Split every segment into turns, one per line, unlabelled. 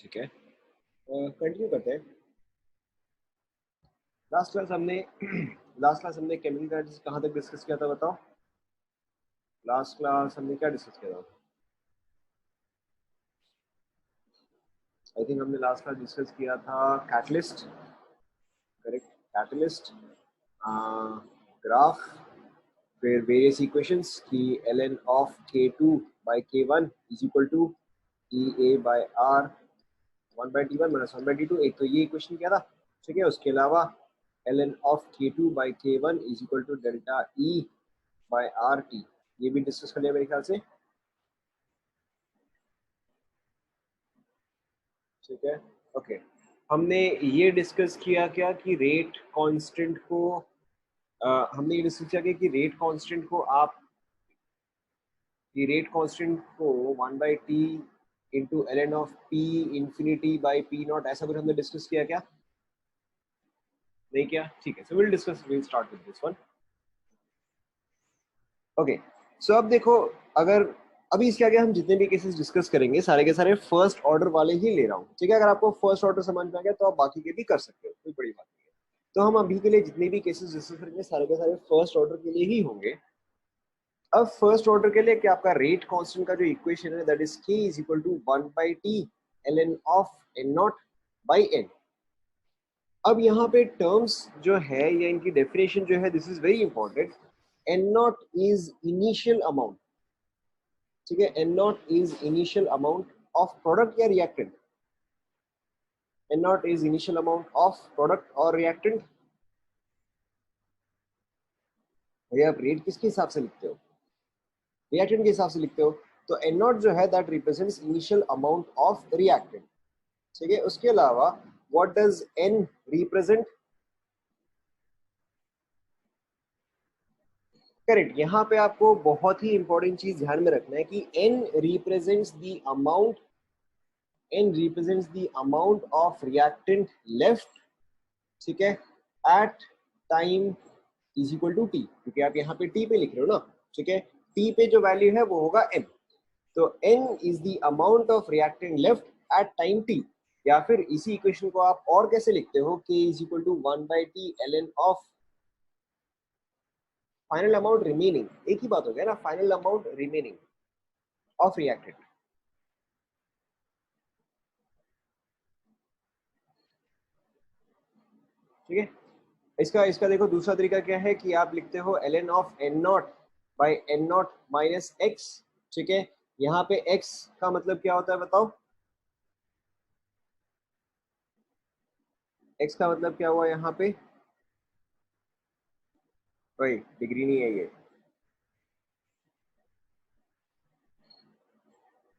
ठीक है, कंटिन्यू करते हैं। लास्ट क्लास हमने लास्ट क्लास हमने केमिकल काइनेटिक्स कहाँ तक डिस्कस किया था बताओ? लास्ट क्लास हमने क्या डिस्कस किया था? आई थिंक हमने लास्ट क्लास डिस्कस किया था कैटलिस्ट, करेक्ट? कैटलिस्ट, ग्राफ, फिर वेरियस इक्वेशंस की ln of k2 by k1 is equal to EA by R 1 by T1 minus 1 by T2। एक तो ये इक्वेशन क्या था, ठीक है। उसके अलावा ln of k2 by k1 is equal to delta E by RT, ये भी डिस्कस कर लिया मेरे ख्याल से, ठीक है। ओके, हमने ये डिस्कस किया क्या कि रेट कांस्टेंट को हमने ये डिस्कस किया कि रेट कांस्टेंट को आप कि रेट कांस्टेंट को 1 by T into ln of p infinity by p not, ऐसा कुछ हमने डिस्कस किया क्या? नहीं किया, ठीक है। So will start with this one. Okay, so अब देखो, अगर अभी इसके आगे हम जितने भी केसेस डिस्कस करेंगे सारे के सारे फर्स्ट ऑर्डर वाले ही ले रहा हूँ, ठीक है। अगर आपको फर्स्ट ऑर्डर समझ में आ गया तो आप बाकी के भी कर सकते हो, कोई बड़ी बात नहीं है। तो हम अभी के लिए जितने भी केसेस डिस्कस करेंगे सारे के सारे फर्स्ट ऑर्डर के लिए ही होंगे। अब फर्स्ट ऑर्डर के लिए क्या आपका रेट कांस्टेंट का जो इक्वेशन है that is k is equal to 1 by T ln of n nought by n। अब यहाँ पे टर्म्स जो है या इनकी डेफिनेशन जो है, this is very important. n nought is initial amount, ठीक है। n nought is initial amount of product या reactant. n nought is initial amount of product और रिएक्टेंट। भैया आप रेट किसके हिसाब से लिखते हो? रिएक्टेंट के हिसाब से लिखते हो। तो n नॉट जो है that represents initial amount of reactant, ठीक है। उसके अलावा what does n represent? Correct, यहाँ पे आपको बहुत ही इंपॉर्टेंट चीज ध्यान में रखना है कि n represents the amount, n represents the amount of reactant left, ठीक है, at time is equal to T, क्योंकि आप यहाँ पे टी पे लिख रहे हो ना, ठीक है। टी पे जो वैल्यू है वो होगा n। तो n is the amount of reactant left at time t। या फिर इसी इक्वेशन को आप और कैसे लिखते हो, k is equal to 1 by T ln of final amount remaining, एक ही बात हो गया ना, final amount remaining of reactant, ठीक है। इसका इसका देखो दूसरा तरीका क्या है कि आप लिखते हो ln of n nought by n not minus x, ठीक है। यहाँ पे x का मतलब क्या होता है बताओ? x का मतलब क्या हुआ यहाँ पे? वही डिग्री नहीं है ये,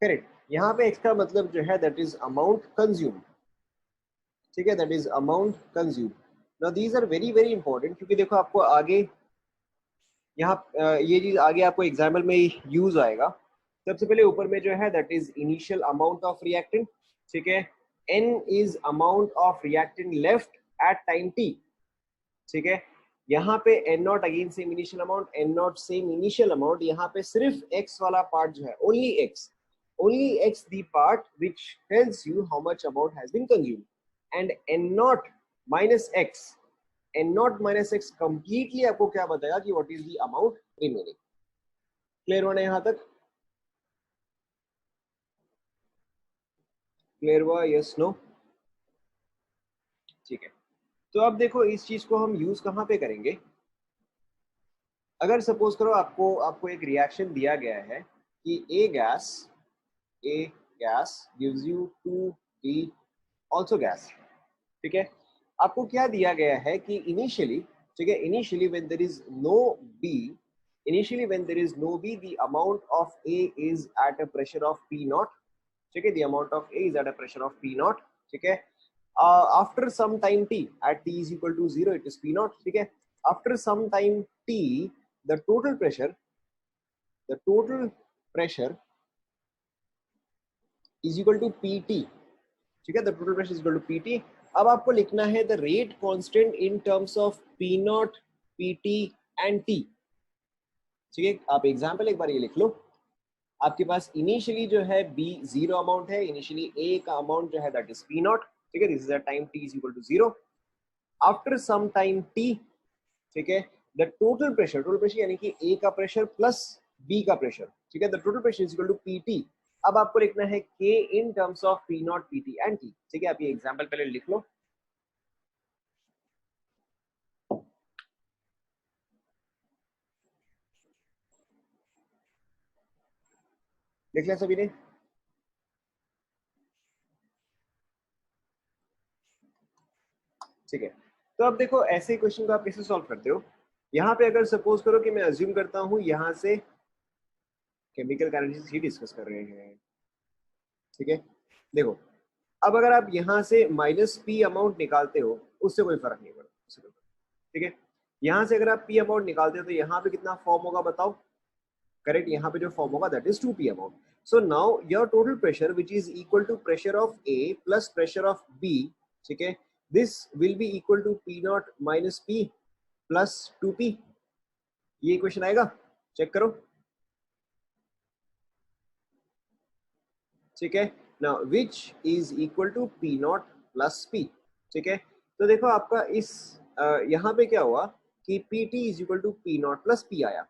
करेक्ट। यहाँ पे x का मतलब जो है दैट इज अमाउंट कंज्यूम, ठीक है, that is amount consume. Now these are very very important, क्योंकि देखो आपको आगे यहाँ ये चीज आगे आपको एग्जाम्पल में यूज आएगा। सबसे पहले ऊपर में जो है that is initial amount of reactant, ठीक है। n is amount of reactant left at time t, ठीक है। यहाँ पे n naught again same initial amount, n naught same initial amount. यहाँ पे सिर्फ x वाला पार्ट जो है, only x the part which tells you how much amount has been consumed, and n not minus x, n not minus x completely आपको क्या बताएगा कि what is the amount remaining. Clear होना यहाँ तक? क्लियर हुआ? Yes no? ठीक है। तो अब देखो इस चीज को हम यूज कहाँ पे करेंगे? अगर सपोज करो आपको आपको एक रिएक्शन दिया गया है कि A gas gives you 2b also gas, ठीक है। आपको क्या दिया गया है कि इनिशियली, ठीक है, initially when there is no B, initially when there is no B the amount of A is at a pressure of P not, ठीक है। The amount of A is at a pressure of P not, ठीक है। After some time t at t is equal to 0 it is p naught, ठीक है। After some time t the total pressure, the total pressure is equal to pt, ठीक है। The total pressure is equal to PT. अब आपको लिखना है the rate constant in terms of P naught, PT and T, ठीक है। आप example एक बार ये लिख लो, आपके पास इनिशियली जो है बी जीरो अमाउंट है, इनिशियली ए का अमाउंट जो है दैट इज पी नॉट, ठीक है, this is the time T is equal to zero. After some time T, ठीक है, द टोटल प्रेशर यानी कि ए का प्रेशर प्लस बी का प्रेशर, ठीक है, the total pressure is equal to P T. अब आपको लिखना है K in terms of P naught P T and T, ठीक है, आप ये एग्जाम्पल पहले लिख लो। लिख लिया सभी ने? ठीक है, तो अब देखो ऐसे क्वेश्चन को आप कैसे सॉल्व करते हो। यहाँ पे अगर सपोज करो कि मैं अज्यूम करता हूँ यहाँ से केमिकल काइनेटिक्स ही डिस्कस कर रहे हैं, ठीक है, देखो अब अगर आप यहाँ से माइनस पी अमाउंट निकालते हो उससे कोई फर्क नहीं पड़ता, ठीक है, यहाँ से अगर आप पी अमाउंट निकालते हो तो यहाँ पे कितना फॉर्म होगा बताओ, करेक्ट, यहाँ पे जो फॉर्म होगा that is 2p amount. So now your total pressure which is equal to pressure of A plus pressure of B, ठीक है, this will be equal to P naught minus P plus 2p। ये question आएगा, check करो, ठीक है, now which is equal to P naught plus P, ठीक है, तो देखो आपका इस यहाँ पे क्या हुआ कि P T is equal to P naught plus P आया।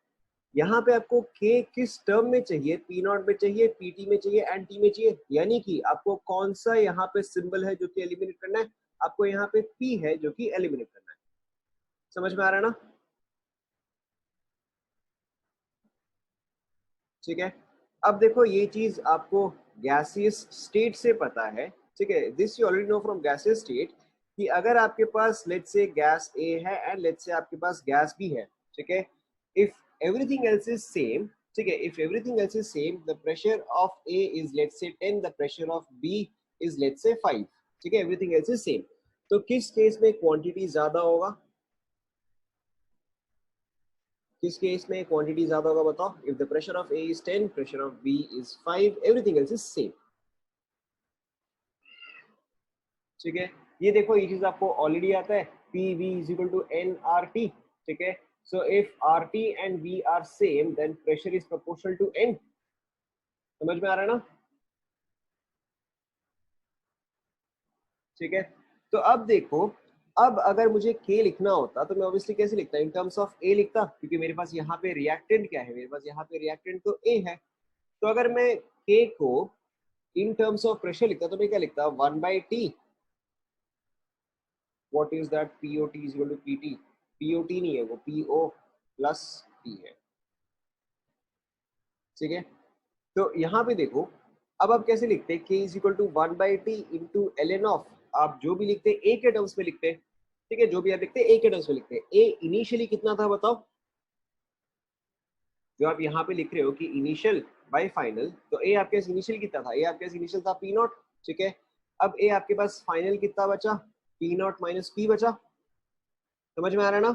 यहाँ पे आपको के किस टर्म में चाहिए, पी नॉट में चाहिए, पीटी में चाहिए एंड टी में चाहिए, यानी कि आपको कौन सा यहाँ पे सिंबल है जो कि एलिमिनेट करना है, आपको यहाँ पे पी है जो कि एलिमिनेट करना है। समझ में आ रहा है ना? ठीक है, अब देखो ये चीज आपको गैसियस स्टेट से पता है, ठीक है, this you already know from gaseous state कि अगर आपके पास लेट्स से गैस ए है एंड लेट्स से आपके पास गैस बी है, ठीक है, if everything else is same, ठीक है, if everything else is same the pressure of A is let's say 10, the pressure of B is let's say 5, ठीक है, everything else is same, तो किस केस में क्वांटिटी ज्यादा होगा, किस केस में क्वांटिटी ज्यादा होगा बताओ, if the pressure of A is 10, pressure of B is 5, everything else is same, ठीक है, ये देखो ये चीज आपको ऑलरेडी आता है, P V is equal to N R T, ठीक है, so if R T and V are same then pressure is proportional to N. समझ में आ रहा है ना? ठीक है, तो अब देखो, अब अगर मुझे K लिखना होता तो मैं ऑब्वियसली कैसे लिखता, इन टर्म्स ऑफ A लिखता, क्योंकि मेरे पास यहाँ पे रिएक्टेंट क्या है, मेरे पास यहाँ पे रिएक्टेंट तो A है, तो अगर मैं K को इन टर्म्स ऑफ प्रेशर लिखता तो मैं क्या लिखता, 1/T, what is that, POT is equal to PT, POT नहीं है वो PO प्लस T है, ठीक है, तो यहाँ पे देखो अब आप कैसे लिखते हैं, K is equal to 1/T into ln of, आप जो भी लिखते हैं A के टर्म्स में लिखते हैं, ठीक है, जो भी आप लिखते हैं A के टर्म्स में लिखते हैं। A इनिशियली कितना था बताओ, जो आप यहाँ पे लिख रहे हो कि इनिशियल बाय फाइनल, तो A आपके पास इनिशियल कितना था, A आपके पास इनिशियल था P नॉट, ठीक है, अब A आपके पास फाइनल कितना बचा, P नॉट माइनस P बचा। समझ में आ रहा है ना?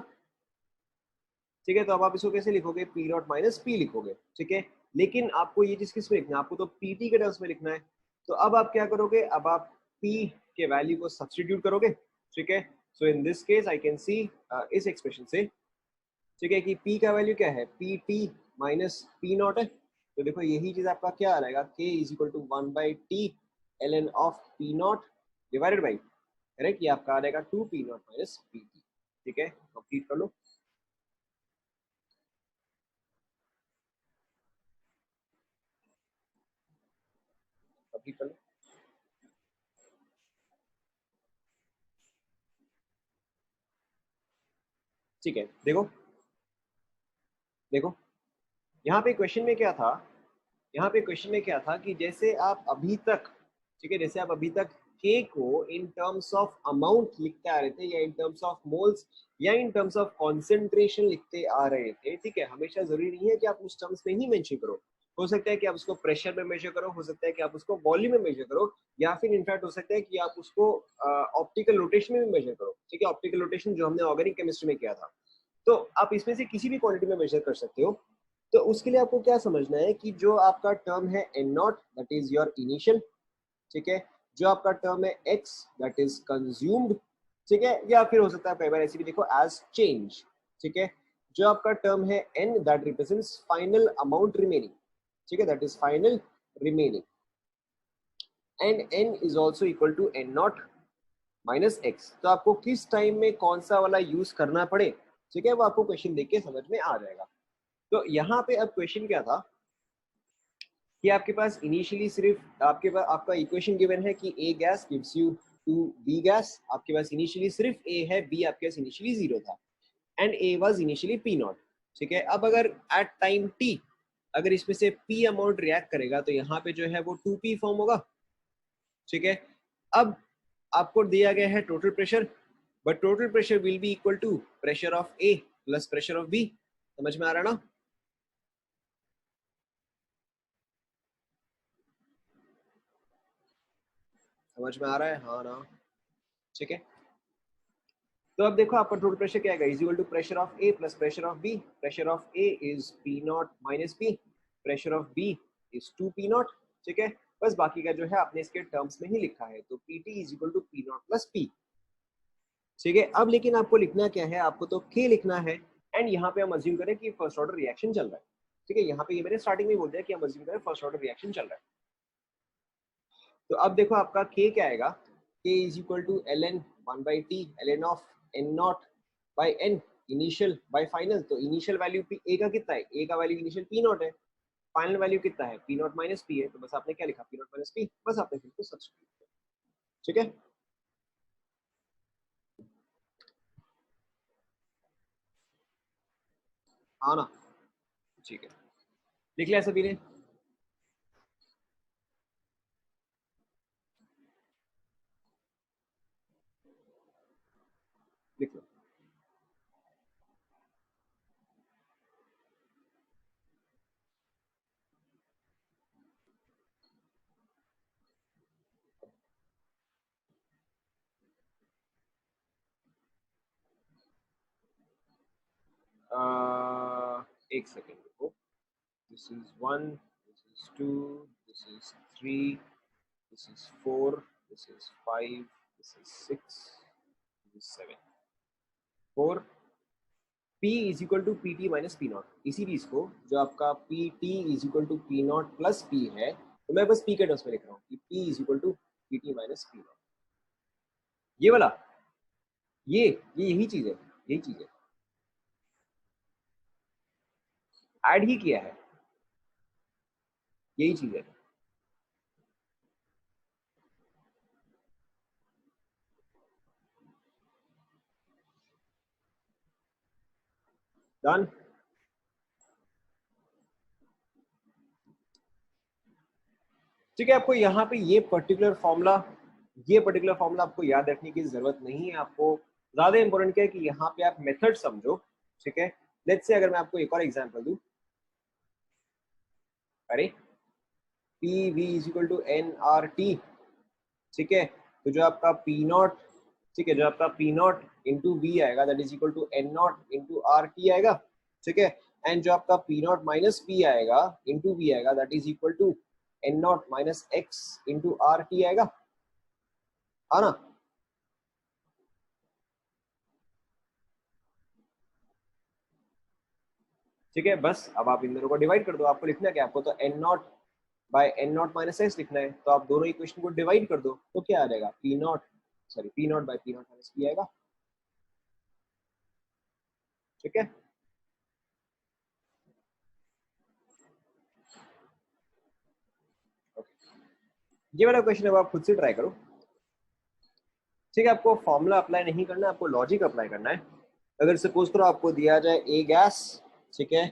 ठीक है, तो अब आप इसको कैसे लिखोगे, P नॉट माइनस P लिखोगे, ठीक है, लेकिन आपको ये चीज किस में लिखना है, आपको तो PT के टर्म्स में लिखना है, तो अब आप क्या करोगे, अब आप P के वैल्यू को सब्स्टिट्यूट करोगे, ठीक है, so in this case I can see इस एक्सप्रेशन से, ठीक है, कि P का वैल्यू क्या है, P T minus P naught है, तो देखो यही चीज आपका क्या आ जाएगा, K is equal to 1/T ln of P naught divided by, correct, ये आपका आ जाएगा 2p not minus P T, ठीक है, कंप्लीट कर लो, कंप्लीट कर लो, ठीक है, देखो देखो यहाँ पे क्वेश्चन में क्या था, यहाँ पे क्वेश्चन में क्या था कि जैसे आप अभी तक, ठीक है, जैसे आप अभी तक के को इन टर्म्स ऑफ अमाउंट लिखते आ रहे थे या इन टर्म्स ऑफ मोल्स या इन टर्म्स ऑफ कॉन्सेंट्रेशन लिखते आ रहे थे, ठीक है, हमेशा जरूरी नहीं है कि आप उस टर्म्स में ही मेंशन करो, हो सकता है कि आप उसको प्रेशर में मेजर करो, हो सकता है कि आप उसको वॉल्यूम में मेजर करो, या फिर इनफैक्ट हो सकता है कि आप उसको ऑप्टिकल रोटेशन में भी मेजर करो, ठीक है, ऑप्टिकल रोटेशन जो हमने ऑर्गेनिक केमिस्ट्री में किया था, तो आप इसमें से किसी भी क्वांटिटी में मेजर कर सकते हो। तो उसके लिए आपको क्या समझना है कि जो आपका टर्म है N naught that is your initial, ठीक है, जो आपका टर्म है एक्स दैट इज कंज्यूम्ड, ठीक है, या फिर हो सकता है कई बार ऐसे भी देखो एज चेंज, ठीक है, जो आपका टर्म है N that represents final amount remaining, ठीक है, that is final remaining, and n is also equal to n not minus X. तो आपको किस टाइम में कौन सा वाला यूज करना पड़े, ठीक है, वो आपको क्वेश्चन देख के समझ में आ जाएगा। तो यहाँ पे अब क्वेश्चन क्या था कि आपके पास इनिशियली सिर्फ आपके पास आपका इक्वेशन गिवन है कि A gas gives you two B gas, आपके पास इनिशियली सिर्फ ए है, बी आपके पास इनिशियली जीरो था, and A was initially P not. ठीक है, अब अगर एट टाइम टी अगर इसमें से पी अमाउंट रिएक्ट करेगा तो यहाँ पे जो है वो 2p फॉर्म होगा। ठीक है, अब आपको दिया गया है total pressure, but total pressure will be equal to pressure of A plus pressure of B. समझ में आ रहा ना? समझ में आ रहा है, हाँ ना? ठीक है, तो अब देखो आपका टोटल प्रेशर क्या आएगा, is equal to pressure of A plus pressure of B. Pressure of A is P naught minus P, pressure of B is 2p naught. ठीक है, बस बाकी का जो है आपने इसके टर्म्स में ही लिखा है, तो P T is equal to P naught plus P. ठीक है, अब लेकिन आपको लिखना क्या है, आपको तो k लिखना है, एंड यहाँ पे हम अज्यूम करें कि फर्स्ट ऑर्डर रिएक्शन चल रहा है। ठीक है, यहाँ पे ये मैंने स्टार्टिंग में बोल दिया कि हम अज्यूम करें फर्स्ट ऑर्डर रिएक्शन चल रहा है। तो अब देखो आपका k क्या आएगा, k is equal to L N one by T L N of N naught by N initial by final. तो इनिशियल वैल्यू ए का कितना है, ए का वैल्यू इनिशियल पी नॉट है, फाइनल वैल्यू कितना है, पी नॉट माइनस पी है, तो बस आपने क्या लिखा, पी नॉट माइनस पी, बस आपने फिर को सब्स्टिट्यूट किया। ठीक है, हाँ ना? ठीक है, लिख लिया सभी ने? लिख लो। एक सेकेंड रुको, this is 1, this is 2, this is 3, this is 4, this is 5, this is 6, this is 7, 4, P is equal to P T minus P naught. इसी चीज को जो आपका P T is equal to P naught plus P है, तो मैं बस P के टर्म्स में लिख रहा हूँ कि P is equal to P T minus P naught. ये वाला, ये यही चीज है, यही चीज है, ऐड ही किया है, यही चीज है। डन। ठीक है, आपको यहाँ पे ये पर्टिकुलर फॉर्मूला आपको याद रखने की जरूरत नहीं है। आपको ज्यादा इंपॉर्टेंट क्या है कि यहाँ पे आप मेथड समझो। ठीक है, लेट्स से अगर मैं आपको एक और एग्जांपल दूं, अरे P V is equal to N R T. ठीक है, तो जो आपका पी नॉट, ठीक है, जो आपका पी नॉट इंटू वी आएगा that is equal to N naught into R T आएगा। ठीक है, एंड जो आपका पी नॉट माइनस पी आएगा इंटू वी आएगा that is equal to N naught minus X into R T आएगा, है ना? ठीक है, बस अब आप इन दोनों को डिवाइड कर दो। आपको लिखना क्या, आपको तो N naught by N naught minus X लिखना है, तो आप दोनों इक्वेशन को डिवाइड कर दो, तो क्या आ जाएगा, P not, sorry P not by P naught minus P आएगा। ठीक है, ये वाला क्वेश्चन अब आप खुद से ट्राई करो। ठीक है, आपको फॉर्मूला अप्लाई नहीं करना है, आपको लॉजिक अप्लाई करना है। अगर सपोज करो आपको दिया जाए ए गैस, ठीक है,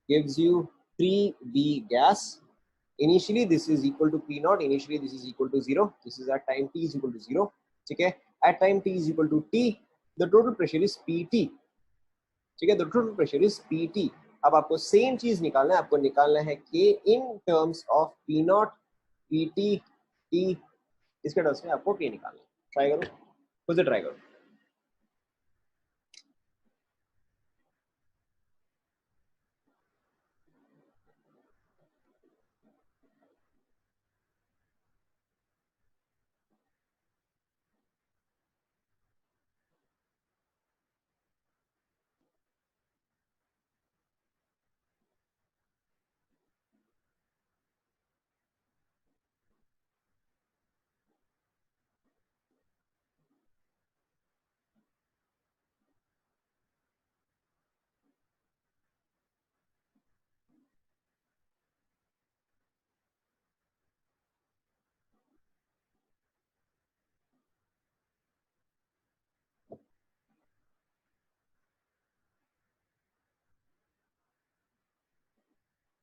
gives you 3b gas, initially this is equal to p naught, initially this is equal to 0, this is at time t is equal to 0। ठीक है, at time t is equal to t, the total pressure is pt। ठीक है, the total pressure is pt। अब आपको same चीज निकालना है, आपको निकालना है k in terms of p naught, pt, t, इसके टर्म्स में आपको k निकालना है। ट्राई करो, खुद से ट्राई करो।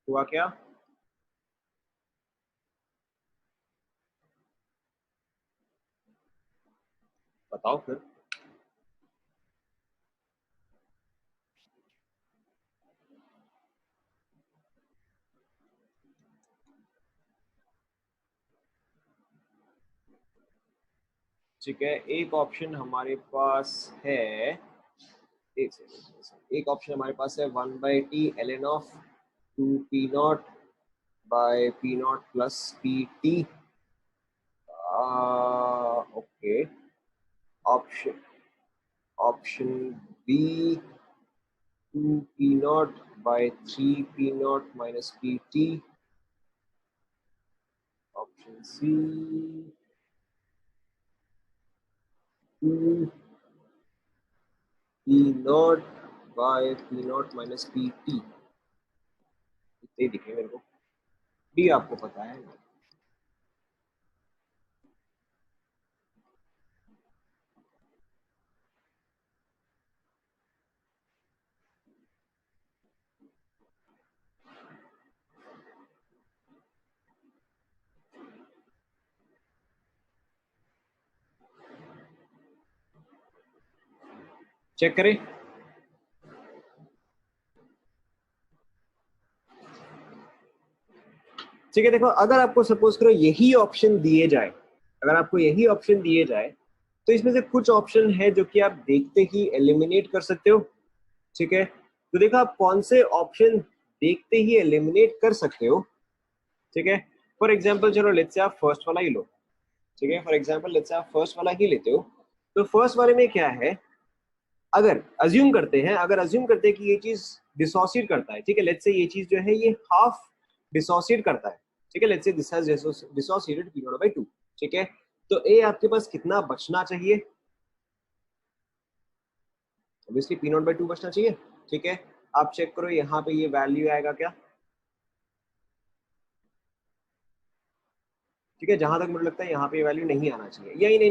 हुआ क्या? बताओ फिर। ठीक है, एक ऑप्शन हमारे पास है, एक सेकंड, एक ऑप्शन हमारे पास है 1/t ln of 2p naught by p naught plus pt। Okay, option option B 2p naught by 3p naught minus pt। Option C 2p naught by p naught minus pt, इतने दिखे मेरे को। D आपको पता है? Check करें। ठीक है, देखो अगर आपको सपोज करो यही ऑप्शन दिए जाए, अगर आपको यही ऑप्शन दिए जाए, तो इसमें से कुछ ऑप्शन है जो कि आप देखते ही एलिमिनेट कर सकते हो। ठीक है, तो देखो आप कौन से ऑप्शन देखते ही एलिमिनेट कर सकते हो। ठीक है, फॉर एग्जाम्पल चलो लेट्स से आप फर्स्ट वाला ही लो। ठीक है, फॉर एग्जाम्पल लेट्स से आप फर्स्ट वाला ही लेते हो। तो फर्स्ट वाले में क्या है, अगर अज्यूम करते हैं, अगर अज्यूम करते हैं कि ये चीज डिसोसिएट करता है, ठीक है, लेट्स से ये चीज जो है ये हाफ डिसोसिएट करता है। ठीक है, let's say this has dissociated p naught by 2। ठीक है, तो ए आपके पास कितना बचना चाहिए? ऑब्वियसली p नॉट बाय 2 बचना चाहिए। ठीक है, आप चेक करो यहाँ पे ये वैल्यू आएगा क्या? ठीक है, जहां तक मुझे लगता है यहाँ पे वैल्यू नहीं आना चाहिए, या इन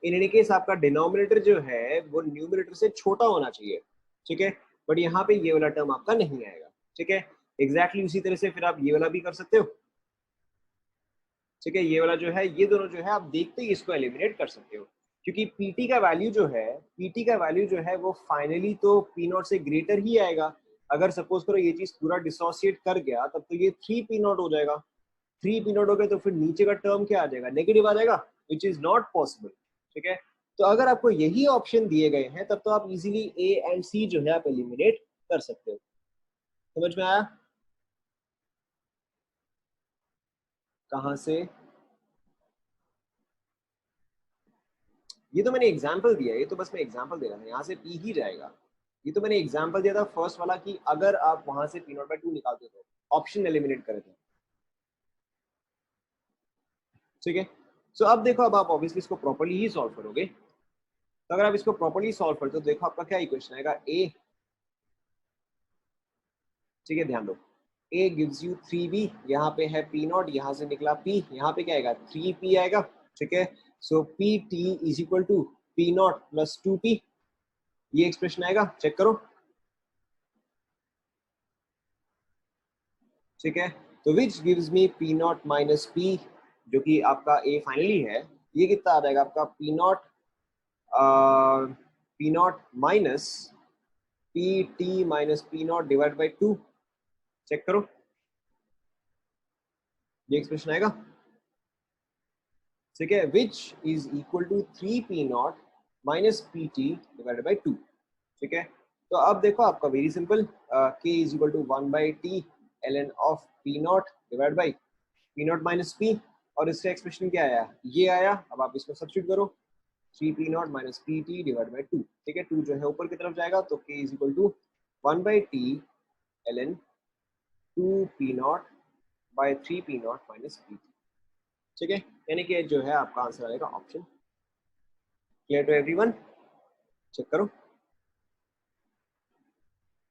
एनी केस आपका डिनोमिनेटर जो है वो न्यूमिनेटर से छोटा होना चाहिए। ठीक है, बट यहाँ पे ये वाला टर्म आपका नहीं आएगा। ठीक है, एग्जैक्टली उसी तरह से फिर आप ये वाला भी कर सकते हो। ठीक है, ये वाला जो है, ये दोनों जो है आप देखते ही इसको एलिमिनेट कर सकते हो, क्योंकि पीटी का वैल्यू जो है, पीटी का वैल्यू जो है वो फाइनली तो पी नॉट से ग्रेटर ही आएगा। अगर सपोज करो ये चीज पूरा डिसोसिएट कर गया तब तो ये 3p नॉट हो जाएगा। 3p नॉट हो गया तो फिर नीचे का टर्म क्या आ जाएगा? नेगेटिव आ जाएगा, विच इज नॉट पॉसिबल। ठीक है, तो अगर आपको यही ऑप्शन दिए गए हैं तब तो आप इजीली ए एंड सी जो है आप एलिमिनेट कर सकते हो। समझ में आया? कहां से? ये तो मैंने एग्जाम्पल दिया, ये तो बस मैं एग्जाम्पल दे रहा था, यहाँ से पी ही जाएगा। ये तो मैंने एग्जाम्पल दिया था फर्स्ट वाला कि अगर आप वहां से p नॉट बाय 2 निकालते तो ऑप्शन एलिमिनेट करे थे। ठीक है, सो अब देखो, अब आप ऑब्वियसली इसको प्रॉपर्ली ही सॉल्व करोगे। तो अगर आप इसको प्रॉपर्ली सॉल्व करते हो तो देखो आपका क्या इक्वेशन आएगा, ए। ठीक है, ध्यान दो, ए गिव्स यू 3b, यहाँ पे है p नॉट, यहाँ से निकला p, यहाँ पे क्या आएगा 3p आएगा। ठीक है, so P T is equal to p naught plus 2p, ये एक्सप्रेशन आएगा, चेक करो। ठीक है, तो which gives me p naught minus p, जो कि आपका a फाइनली है, ये कितना आ जाएगा आपका p naught minus p t minus p naught divide by 2। Check करो, ये एक्सप्रेशन आएगा। ठीक है, which is equal to 3p naught minus P T divided by 2। ठीक है, तो अब देखो आपका very simple, k is equal to 1/t ln of p naught divide by p naught minus p, और इसका एक्सप्रेशन क्या आया? ये आया। अब आप इसको सब्स्टिट्यूट करो, 3p naught minus P T divide by 2। ठीक है, 2 जो है ऊपर की तरफ जाएगा तो k is equal to 1/t ln 2p naught by 3p naught minus P T. ठीक है, यानी कि जो है आपका आंसर आएगा option. Clear to everyone? Check करो।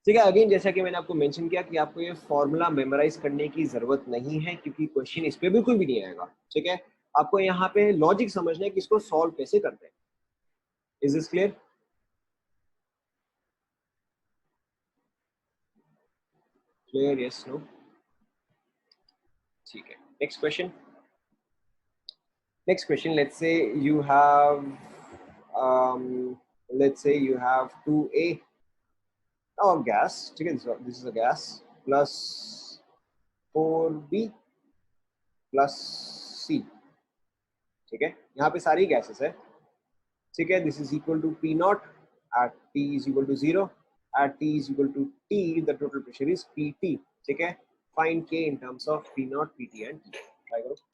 ठीक है, अगेन जैसा कि मैंने आपको मेंशन किया कि आपको ये फॉर्मूला मेमोराइज करने की जरूरत नहीं है, क्योंकि क्वेश्चन इस पे बिल्कुल भी नहीं आएगा। ठीक है, आपको यहाँ पे लॉजिक समझना है कि इसको सॉल्व कैसे करते हैं। Is this clear? Clear, yes, no? ठीक है, next question. Next question, let's say you have um, let's say you have 2A gas, ठीक है, this is a gas, plus 4B plus C, ठीक है, यहाँ पे सारी गैसेस है, ठीक है, this is equal to P naught at T is equal to 0, at T is equal to T the total pressure is PT, ठीक है, find K in terms of P naught, PT and T, try करो।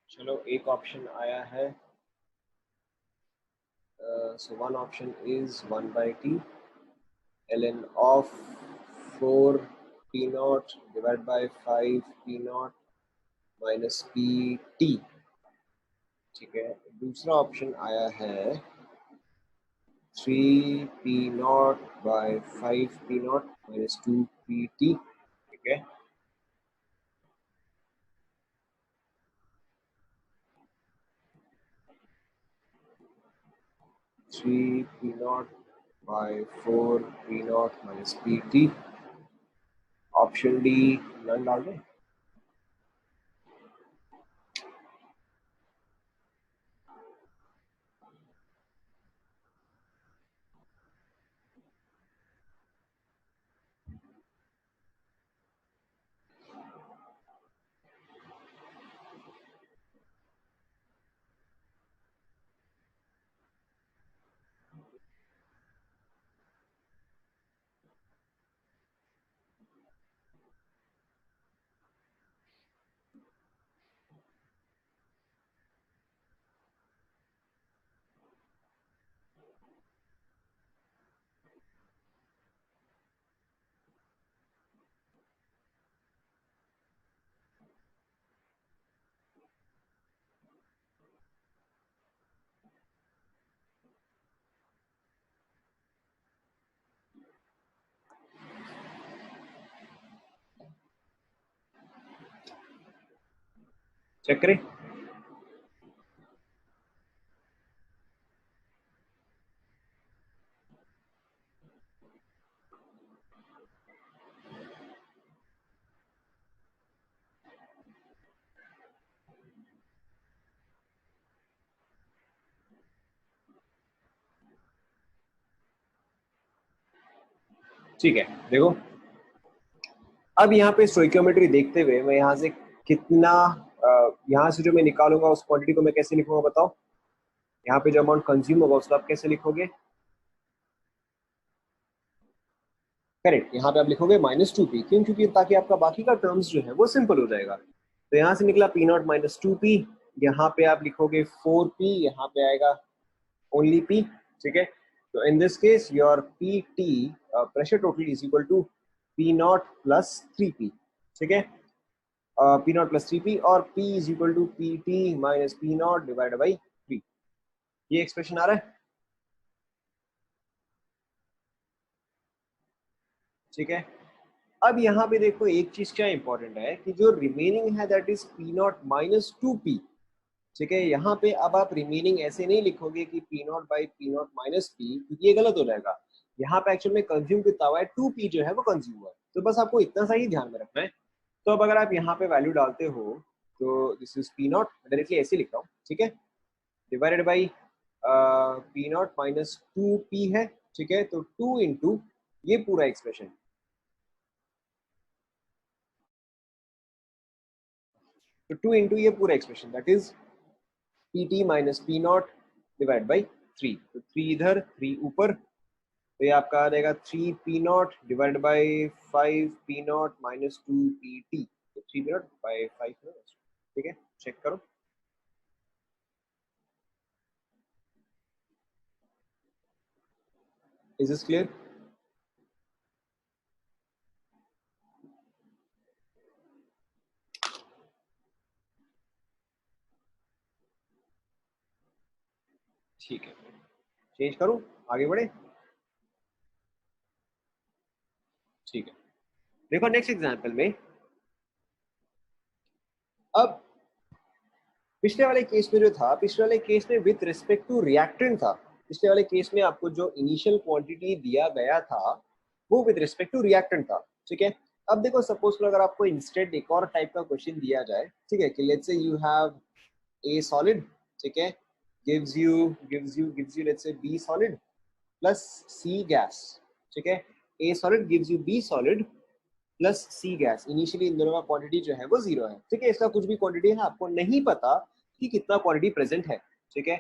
चलो एक option आया है, so one option is 1 by T ln of 4 P naught divided by 5 P naught minus PT, ठीक है, दूसरा ऑप्शन आया है 3 P naught by 5 P naught minus 2 PT, ठीक है, three P naught by 4 P naught minus PT, option D none डाल दें। Check करें, ठीक है, देखो अब यहाँ पे स्टोइकियोमेट्री देखते हुए मैं यहाँ से कितना यहाँ से जो मैं निकालूंगा उस क्वांटिटी को मैं कैसे लिखूंगा बताओ, यहाँ पे जो अमाउंट कंज्यूम होगा उसको आप कैसे लिखोगे, करेक्ट, यहाँ पे आप लिखोगे -2P, क्यों, क्योंकि ताकि आपका बाकी का टर्म्स जो है वो सिंपल हो जाएगा, तो यहाँ से निकला P नॉट -2P, यहाँ पे आप लिखोगे 4P, यहाँ पे आएगा ओनली P, ठीक है, तो in this case your PT pressure total is equal to P naught plus 3P, ठीक है, P नॉट प्लस 3P और P is equal to PT minus P naught divided by 3, ये एक्सप्रेशन आ रहा है, ठीक है। अब यहाँ पे देखो एक चीज क्या इंपॉर्टेंट है कि जो रिमेनिंग है that is P naught minus 2P, ठीक है, यहाँ पे अब आप रिमेनिंग ऐसे नहीं लिखोगे कि P not by P naught minus P, क्योंकि ये गलत हो जाएगा, यहाँ पे एक्चुअल में कंज्यूम कितना हुआ है 2P जो है वो कंज्यूम हुआ है, तो बस आपको इतना सा ही ध्यान में रखना है। तो अब अगर आप यहाँ पे वैल्यू डालते हो तो this is P not, directly ऐसे लिख रहा हूँ, ठीक है, divided by P naught minus 2p है, ठीक है, तो 2 इंटू ये पूरा एक्सप्रेशन, तो 2 इंटू ये पूरा expression that is P T minus P not divide by 3, तो 3 इधर 3 ऊपर, तो ये आपका आ जाएगा 3p not divide by 5p not minus 2pt, तो 3p नॉट बाई 5, ठीक है, चेक करो। Is this clear? ठीक है, चेंज करूं, आगे बढ़े, ठीक है। देखो नेक्स्ट एग्जांपल में, अब पिछले वाले केस में जो था, पिछले वाले केस में विथ रिस्पेक्ट टू रिएक्टेंट था, पिछले वाले केस में आपको जो इनिशियल क्वांटिटी दिया गया था वो विथ रिस्पेक्ट टू रिएक्टेंट था, ठीक है। अब देखो सपोज अगर आपको इंस्टेड एक और टाइप का क्वेश्चन दिया जाए, ठीक है, कि let's say you have a solid, ठीक है, gives you let's say b solid plus c gas, ठीक है, a solid gives you b solid plus C gas, initially इन दोनों का क्वांटिटी जो है वो 0 है, ठीक है, इसका कुछ भी क्वांटिटी है, आपको नहीं पता कि कितना क्वांटिटी प्रेजेंट है, ठीक है।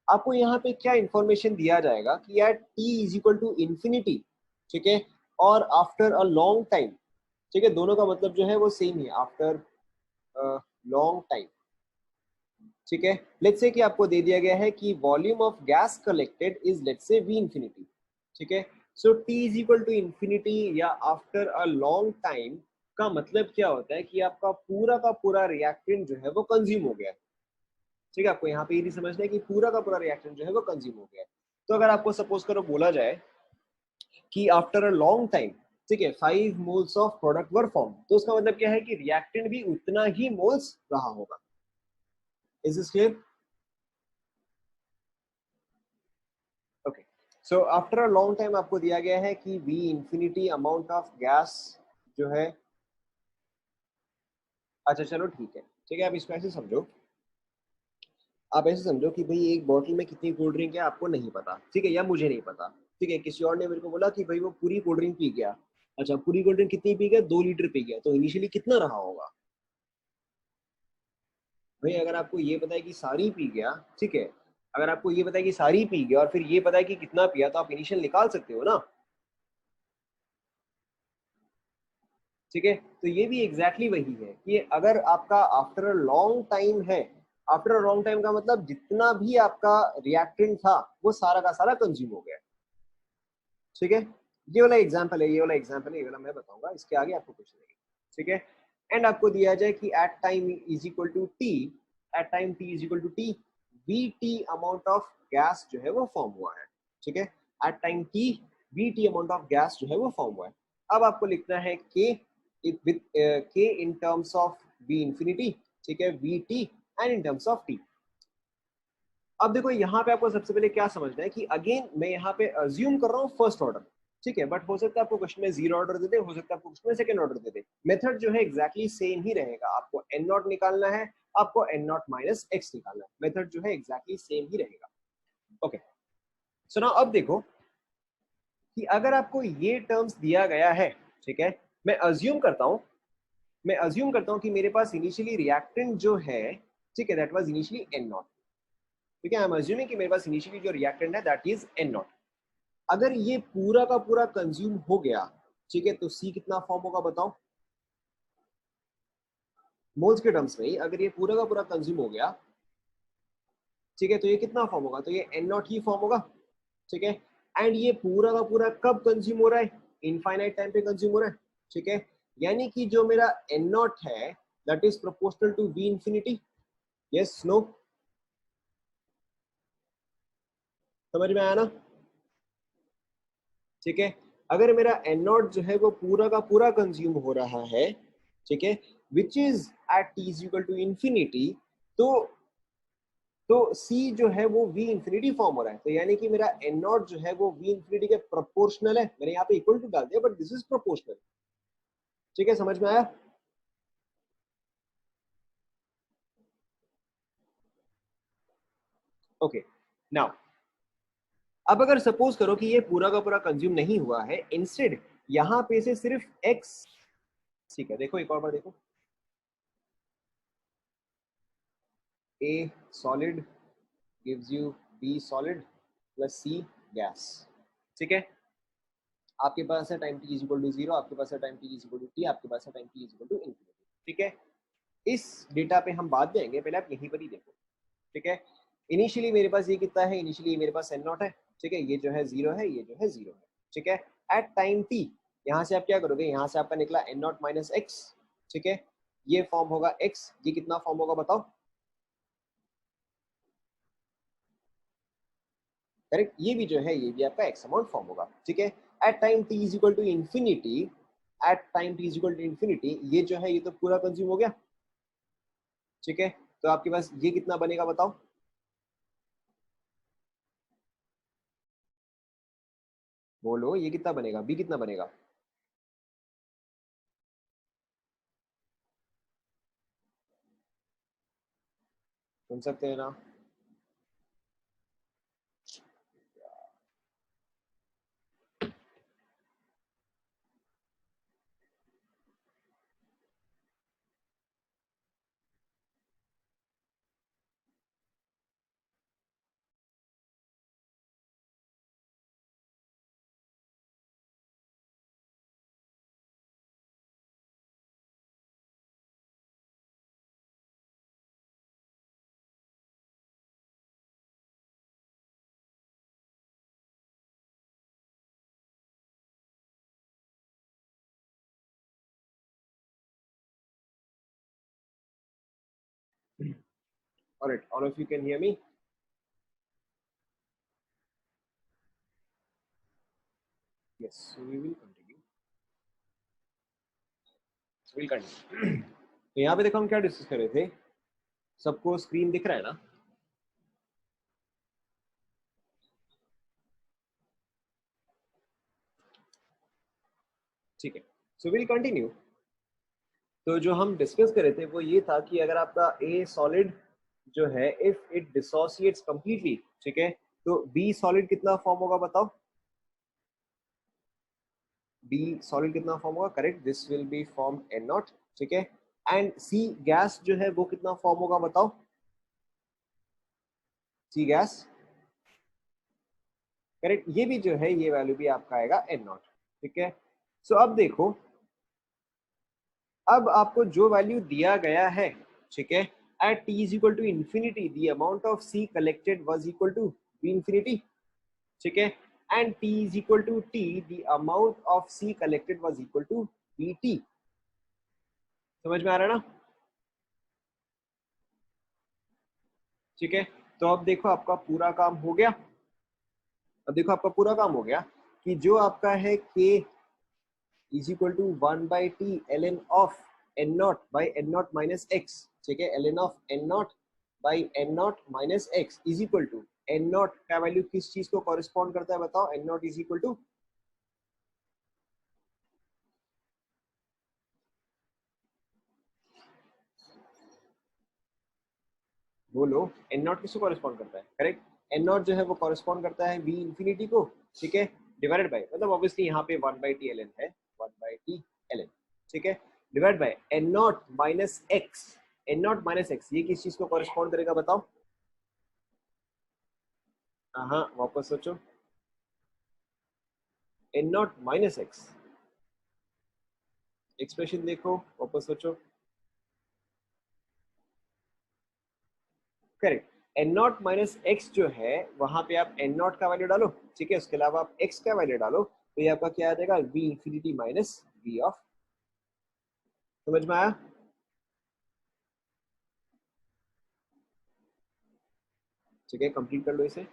आपको यहाँ पे क्या इंफॉर्मेशन दिया जाएगा कि यार t is equal to infinity, ठीक है, और आफ्टर अ लॉन्ग टाइम, ठीक है, दोनों का मतलब जो है वो सेम ही है, आफ्टर लॉन्ग टाइम, ठीक है। लेट्स से कि आपको दे दिया गया है कि volume of gas collected is let's say v infinity, ठीक है, so t is equal to infinity या आफ्टर अ लॉन्ग टाइम का मतलब क्या होता है कि आपका पूरा का पूरा रिएक्टेंट जो है वो कंज्यूम हो गया है, ठीक है, आपको यहाँ पे ये नहीं समझना है कि पूरा का पूरा रिएक्टेंट जो है वो कंज्यूम हो गया है। तो अगर आपको सपोज करो बोला जाए कि आफ्टर अ लॉन्ग टाइम, ठीक है, 5 moles of product were form, तो उसका मतलब क्या है कि रिएक्टेंट भी उतना ही मोल्स रहा होगा। Is this clear? Okay, so after a long time आपको दिया गया है कि v infinity amount of gas जो है, अच्छा चलो ठीक है, ठीक है, आप इसको ऐसे समझो, आप ऐसे समझो कि भाई एक बॉटल में कितनी कोल्ड ड्रिंक है आपको नहीं पता, ठीक है, या मुझे नहीं पता, ठीक है, किसी और ने मेरे को बोला कि भाई वो पूरी कोल्ड ड्रिंक पी गया, अच्छा पूरी कोल्ड ड्रिंक कितनी पी गया, 2 लीटर पी गया, तो इनिशियली कितना रहा होगा भाई, अगर आपको ये पता है कि सारी पी गया, ठीक है, अगर आपको ये पता है कि सारी पी गया और फिर ये पता है कि कितना पिया, तो आप इनिशियल निकाल सकते हो ना, ठीक है। तो ये भी एग्जैक्टली वही है कि अगर आपका आफ्टर अ लॉन्ग टाइम है, आफ्टर अ लॉन्ग टाइम का मतलब जितना भी आपका रिएक्टेंट था वो सारा का सारा कंज्यूम हो गया, ठीक है। ये वाला एग्जांपल है, ये वाला एग्जांपल है, ये वाला मैं बताऊंगा, इसके आगे आपको कुछ नहीं, ठीक है। एंड आपको दिया जाए कि at time is equal to T, at time T is equal to T, V T amount of gas जो है वो फॉर्म हुआ है, ठीक है, at time T V T amount of gas जो है वो फॉर्म हुआ है। अब आपको लिखना है के विद के in terms of we infinity, ठीक है, we t and in terms of T. अब देखो यहाँ पे आपको सबसे पहले क्या समझना है कि अगेन मैं यहाँ पे अज्यूम कर रहा हूँ फर्स्ट ऑर्डर, ठीक है, बट हो सकता है आपको क्वेश्चन में जीरो ऑर्डर दे दे, हो सकता है आपको क्वेश्चन में सेकंड ऑर्डर दे दे, मेथड जो है एग्जैक्टली सेम ही रहेगा, आपको एन नॉट निकालना है, आपको एन नॉट माइनस एक्स निकालना है, मेथड जो है एग्जैक्टली सेम ही रहेगा। ओके, सो नाउ अब देखो कि अगर आपको ये टर्म्स दिया गया है, ठीक है, मैं अज्यूम करता हूँ, मैं अज्यूम करता हूँ कि मेरे पास इनिशियली रिएक्टेंट जो है, ठीक है, that was initially N naught, ठीक है, आई एम अज्यूमिंग कि मेरे पास इनिशियली जो रिएक्टेंट है दैट इज एन नॉट। अगर ये पूरा का पूरा कंज्यूम हो गया, ठीक है, तो सी कितना फॉर्म होगा बताओ, मोल्स के टर्म्स में ही अगर ये पूरा का पूरा कंज्यूम हो गया, ठीक है, तो ये कितना फॉर्म होगा, तो ये एन नॉट ही फॉर्म होगा, ठीक है। एंड ये पूरा का पूरा कब कंज्यूम हो रहा है, इनफाइनाइट टाइम पे कंज्यूम हो रहा है, ठीक है, यानी कि जो मेरा एन नॉट है that is proportional to V infinity, yes no, समझ में आया ना, ठीक है। अगर मेरा एन नॉट जो है वो पूरा का पूरा कंज्यूम हो रहा है, ठीक है, which is at T is equal to infinity, तो C जो है वो V इंफिनिटी फॉर्म हो रहा है, तो यानी कि मेरा एन नॉट जो है वो V इंफिनिटी के प्रोपोर्शनल है, मैंने यहाँ पे इक्वल टू डाल दिया बट दिस इज प्रोपोर्शनल, ठीक है, समझ में आया। ओके, नाउ अब अगर सपोज करो कि ये पूरा का पूरा कंज्यूम नहीं हुआ है, इंस्टेड यहाँ पे से सिर्फ x, ठीक है, देखो एक और बार देखो, a solid gives you b solid plus c gas, ठीक है, आपके पास है time t is equal to 0, आपके पास है time t is equal to t, आपके पास है time t is equal to infinity, ठीक है। इस डेटा पे हम बाद में आएंगे, पहले आप यहीं पर ही देखो, ठीक है। इनिशियली मेरे पास ये कितना है, इनिशियली मेरे पास n नॉट है, ठीक है, ये जो है 0 है, ये जो है 0 है, ठीक है। एट टाइम t यहाँ से आप क्या करोगे, यहाँ से आपका निकला n नॉट माइनस एक्स, ठीक है, ये फॉर्म होगा x, ये कितना फॉर्म होगा बताओ, करेक्ट, ये भी जो है ये भी आपका x अमाउंट फॉर्म होगा, ठीक है। At time t is equal to infinity, at time t is equal to infinity, ये जो है ये तो पूरा कंज्यूम हो गया, ठीक है। तो आपके पास ये कितना बनेगा बताओ, बोलो ये कितना बनेगा, b कितना बनेगा, सुन सकते हैं ना। Alright, all of you can hear me? Yes, so we will continue. We'll continue. तो यहाँ पे देखो हम क्या डिस्कस कर रहे थे, सबको स्क्रीन दिख रहा है ना, ठीक है। So will continue. तो जो हम डिस्कस कर रहे थे वो ये था कि अगर आपका ए सॉलिड जो है इफ इट डिसोसिएट्स कंप्लीटली, ठीक है, तो बी सॉलिड कितना फॉर्म होगा बताओ, बी सॉलिड कितना फॉर्म होगा, correct, this will be form N naught, ठीक है। एंड सी गैस जो है वो कितना फॉर्म होगा बताओ, सी गैस, करेक्ट, ये भी जो है ये वैल्यू भी आपका आएगा एन नॉट, ठीक है। सो अब देखो, अब आपको जो वैल्यू दिया गया है, ठीक है, at t is equal to infinity the amount of C collected was equal to B infinity, ठीक है, and t is equal to t the amount of C collected was equal to B T, समझ में आ रहा है ना, ठीक है। तो अब देखो आपका पूरा काम हो गया, अब देखो आपका पूरा काम हो गया कि जो आपका है k is equal to 1 by T L N of N naught by n naught minus x, ठीक है, l N of N naught by n naught minus x is equal to N naught का value किस चीज को correspond करता है बताओ, n naught is equal to, बोलो एन नॉट किसको कॉरेस्पॉन्ड करता है, करेक्ट, एन नॉट जो है वो कॉरेस्पॉन्ड करता है वी इंफिनिटी को, ठीक है, डिवाइडेड बाय, मतलब ऑब्वियसली यहाँ पे 1 बाई टी एल एन है, 1 बाई टी एल एन, ठीक है, divide by N naught minus x, n naught minus x ये किस चीज को कॉरेस्पॉन्ड करेगा बताओ, हाँ वापस सोचो, n naught minus x, expression देखो वापस सोचो, correct, n naught minus x जो है वहां पे आप एन नॉट का वैल्यू डालो, ठीक है, उसके अलावा आप एक्स का वैल्यू डालो, तो ये आपका क्या आ जाएगा, v infinity minus v of, समझ में आया, ठीक है, कंप्लीट कर लो इसे।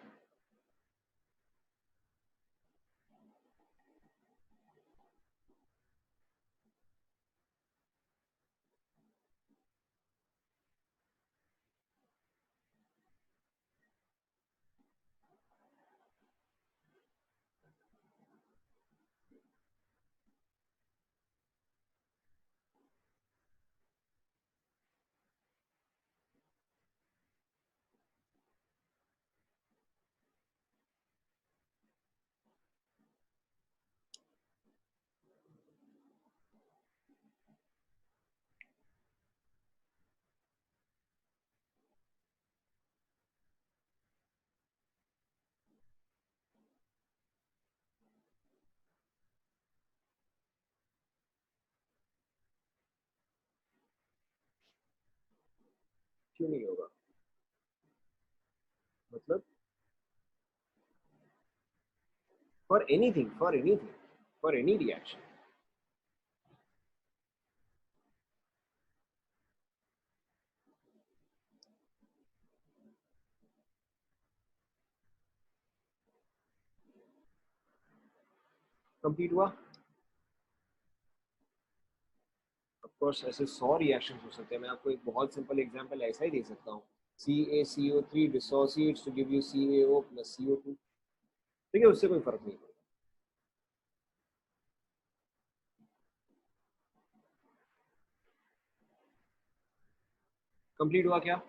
क्यों नहीं होगा? मतलब for anything, for anything, for any reaction. Complete हुआ? ऑफ कोर्स ऐसे 100 रिएक्शंस हो सकते हैं। मैं आपको एक बहुत सिंपल एग्जांपल ऐसा ही दे सकता हूँ। CaCO3 dissociates to give you CaO plus CO2। ठीक है, उससे कोई फर्क नहीं पड़ता। कंप्लीट हुआ क्या?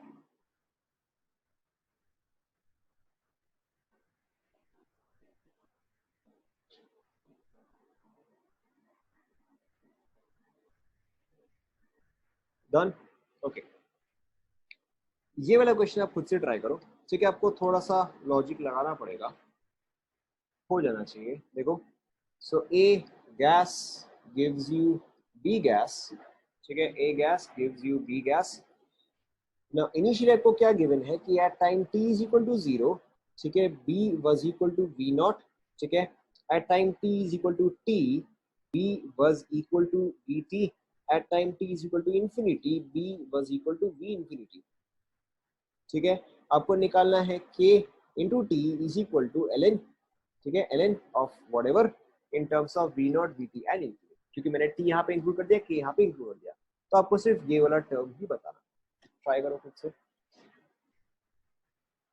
डन? ओके। ये वाला क्वेश्चन आप खुद से ट्राई करो। ठीक है, आपको थोड़ा सा लॉजिक लगाना पड़ेगा, हो जाना चाहिए। देखो, so A gas gives you B gas. ठीक है, A gas gives you B gas. Now initially आपको क्या गिवन है कि at time t is equal to 0, ठीक है, b was equal to v naught. ठीक है, at time t is equal to t, b was equal to vt। At time t is equal to infinity, b was equal to v infinity. ठीक है, आपको निकालना है k into t is equal to ln। ठीक है, ln of whatever in terms of v naught vt and infinity. क्योंकि मैंने t यहाँ पे इंक्लूड कर दिया, k यहाँ पे इंक्लूड कर दिया, तो आपको सिर्फ ये वाला टर्म ही बताना। ट्राई करो खुद से।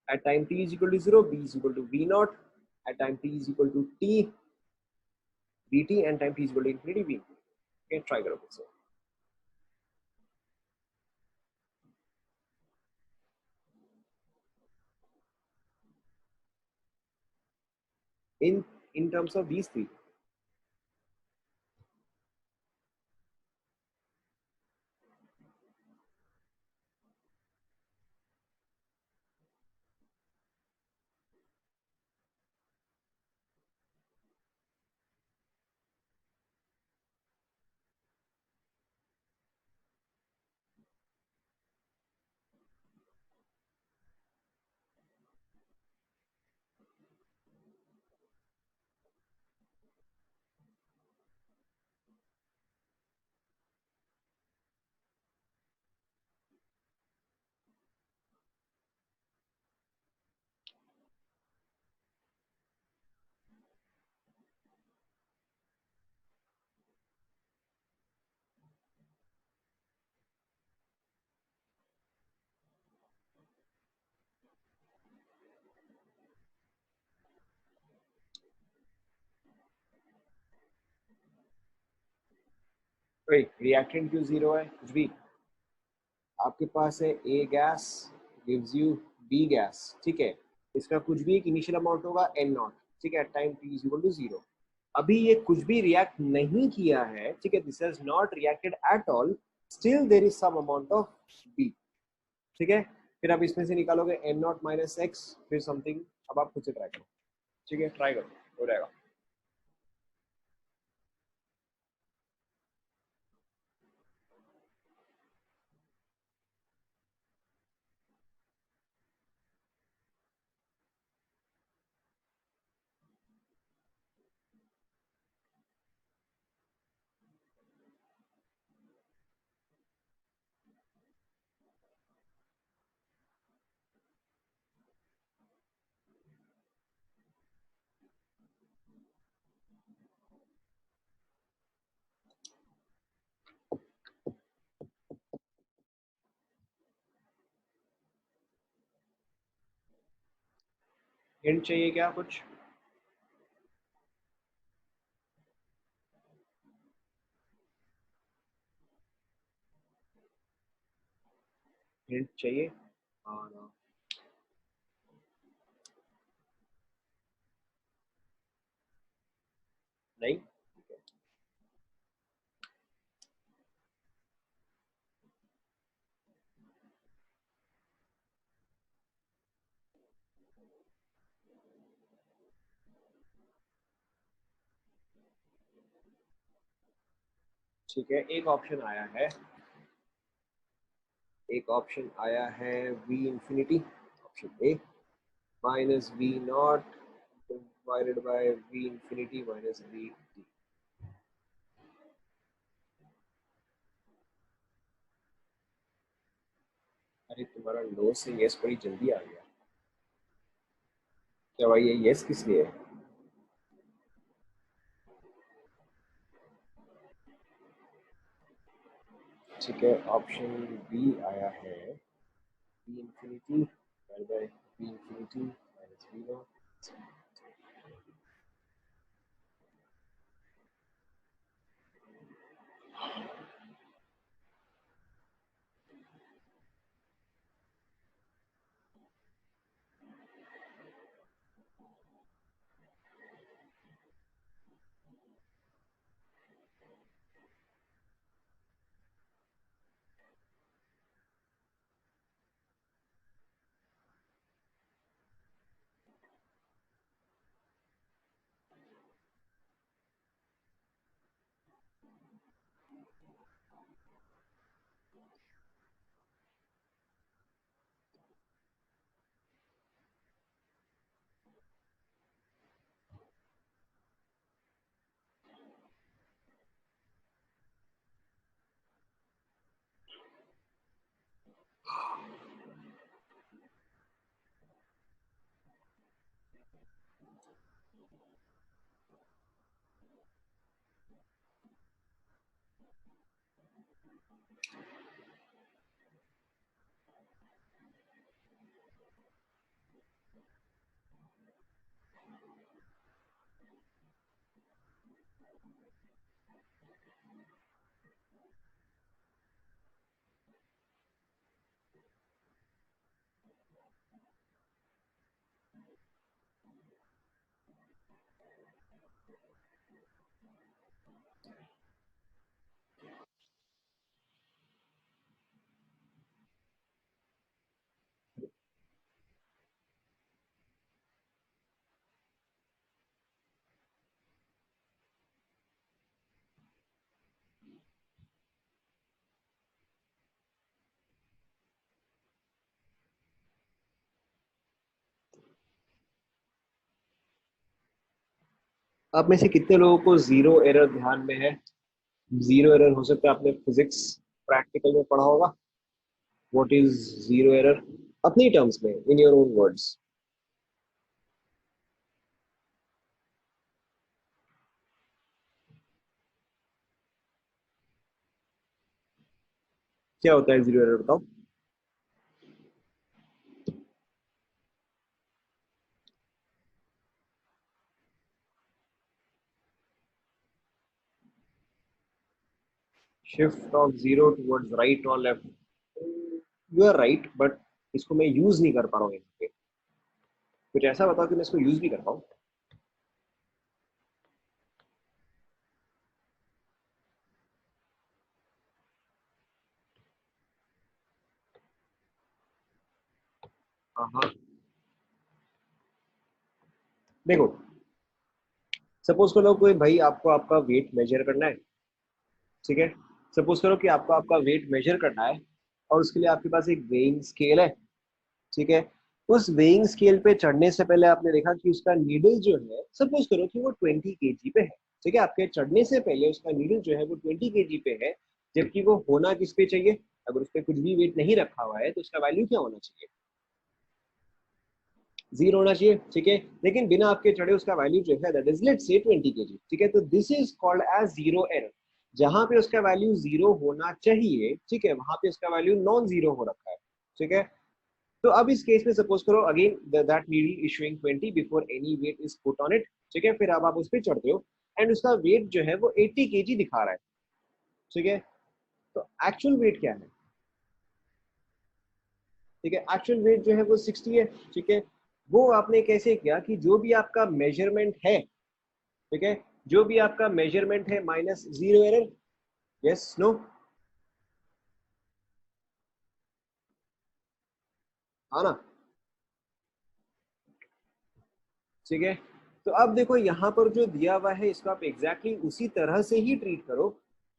At time t is equal to 0, b is equal to v naught. At time t is equal to t, dt, and time t is equal to infinity, v infinity. Okay, try करो खुद से। In terms of these three, wait, reactant क्यों zero है? कुछ भी आपके पास है a gas gives you b gas. ठीक है, इसका कुछ भी एक इनिशियल अमाउंट होगा n नॉट। ठीक है, time t is equal to 0। अभी ये कुछ भी रिएक्ट नहीं किया है, ठीक है, this has not reacted at all, still there is some amount of b। ठीक है, फिर आप इसमें से निकालोगे n नॉट माइनस एक्स, फिर समथिंग। अब आप खुद से ट्राई करो। ठीक है, ट्राई करो, हो जाएगा। हिंट चाहिए क्या कुछ? हिंट चाहिए? हाँ, नहीं? ठीक है, एक ऑप्शन आया है एक ऑप्शन आया है v infinity, option A, minus v not divided by v infinity minus v T. अरे तुम्हारा नो से यस बड़ी जल्दी आ गया। क्या भाई ये यस किस लिए है? ठीक है, ऑप्शन बी आया है v infinity divided by v infinity minus v not. आप में से कितने लोगों को जीरो एरर ध्यान में है? जीरो एरर हो सकता है आपने फिजिक्स प्रैक्टिकल में पढ़ा होगा। व्हाट इज जीरो एरर अपनी टर्म्स में, इन योर ओन वर्ड्स? क्या होता है जीरो एरर, बताओ। Shift of zero towards right और left, you are right, but इसको मैं यूज नहीं कर पा रहा हूँ यहाँ पे। कुछ ऐसा बताओ कि मैं इसको यूज भी कर पाऊँ। हाँ हाँ, देखो, सपोज करो कोई भाई आपको आपका वेट मेजर करना है, ठीक है। सपोज करो कि आपको आपका वेट मेजर करना है और उसके लिए आपके पास एक वेइंग स्केल है, ठीक है। उस वेइंग स्केल पे चढ़ने से पहले आपने देखा कि उसका नीडल जो है, सपोज करो कि वो 20 kg पे है, ठीक है। आपके चढ़ने से पहले उसका नीडल जो है वो 20 kg पे है, जबकि वो होना किस पे चाहिए? अगर उस पर कुछ भी वेट नहीं रखा हुआ है तो उसका वैल्यू क्या होना चाहिए? जीरो होना चाहिए, ठीक है। लेकिन बिना आपके चढ़े उसका वैल्यू जो है दैट इज लेट्स से 20 kg, ठीक है। तो this is called as zero error. जहां पे उसका वैल्यू जीरो होना चाहिए, ठीक है, वहां पे उसका वैल्यू नॉन जीरो हो रखा है, ठीक है। तो अब इस केस में सपोज करो again that needle is showing 20 before any weight is put on it, ठीक है। फिर अब आप उस पर चढ़ते हो एंड उसका वेट जो है वो 80 kg दिखा रहा है, ठीक है। तो एक्चुअल वेट क्या है? ठीक है, एक्चुअल वेट जो है वो 60 है, ठीक है। वो आपने कैसे किया कि जो भी आपका मेजरमेंट है, ठीक है, जो भी आपका मेजरमेंट है minus zero error, yes no? हाँ ना? ठीक है। तो अब देखो यहाँ पर जो दिया हुआ है इसको आप एग्जैक्टली उसी तरह से ही ट्रीट करो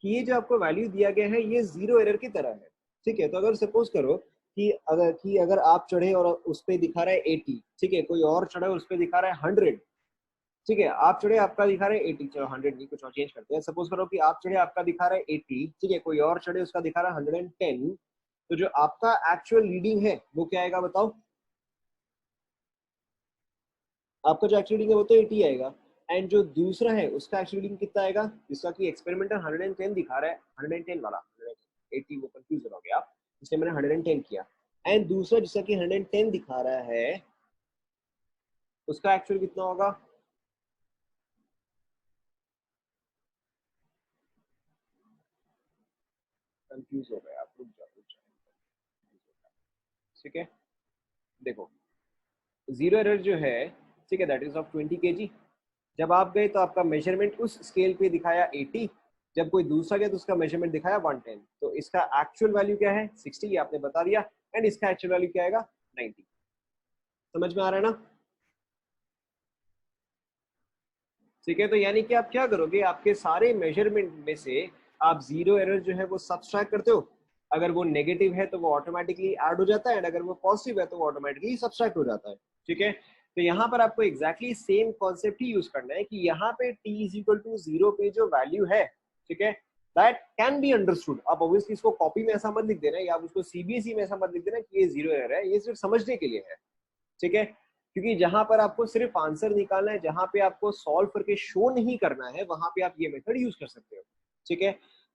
कि ये जो आपको वैल्यू दिया गया है ये जीरो एरर की तरह है, ठीक है, तो अगर सपोज करो कि अगर आप चढ़े और उस पे दिखा रहा है 80, ठीक है, कोई और चढ़े उस पे दिखा रहा है 100, ठीक है, आप चढ़े आपका दिखा रहा है 80, चलो 100 नहीं, कुछ और चेंज करते हैं, सपोज करो कि आप चढ़े आपका दिखा रहा है 80, ठीक है, कोई और चढ़े उसका दिखा रहा है 110, तो जो आपका एक्चुअल रीडिंग है वो क्या आएगा बताओ? आपका जो एक्चुअल रीडिंग है वो तो 80 आएगा, एंड जो दूसरा है उसका एक्चुअल रीडिंग कितना आएगा, जिसका कि एक्सपेरिमेंटल 110 दिखा रहा है, 110 वाला 80, वो कंफ्यूज हो गया आप, इसलिए मैंने 110 किया, एंड दूसरा जिसका कि 110 दिखा रहा है उसका एक्चुअल कितना होगा? कंफ्यूज हो गया आप, रुक जाओ रुक जाओ, ठीक है, देखो जीरो एरर जो है, ठीक है, दैट इज ऑफ 20 kg। जब आप गए तो आपका मेजरमेंट उस स्केल पे दिखाया 80, जब कोई दूसरा गया तो उसका मेजरमेंट दिखाया 110, तो इसका एक्चुअल वैल्यू क्या है 60, ये आपने बता दिया, एंड इसका एक्चुअल वैल्यू क्या आएगा 90। समझ में आ रहा है ना? ठीक है, तो यानी कि आप क्या करोगे, आपके सारे मेजरमेंट में से आप जीरो एरर जो है वो सब्सट्रैक्ट करते हो, अगर वो नेगेटिव है तो वो ऑटोमेटिकली ऐड हो जाता है, एंड अगर वो पॉजिटिव है तो वो ऑटोमेटिकली सब्सट्रैक्ट हो जाता है। ठीक है, तो यहाँ पर आपको एग्जैक्टली सेम कॉन्सेप्ट ही यूज करना है कि यहाँ पे t इज इक्वल टू 0 पे जो वैल्यू है, ठीक है, दैट कैन बी अंडरस्टूड। आप ऑब्वियसली इसको कॉपी में ऐसा मत लिख देना, या आप उसको सीबीएसई में ऐसा मत लिख देना कि ये जीरो एरर है, ये सिर्फ समझने के लिए है। ठीक है, क्योंकि जहां पर आपको सिर्फ आंसर निकालना है, जहां पे आपको सॉल्व करके शो नहीं करना है, वहां पे आप ये मेथड यूज कर सकते हो। ठीक है,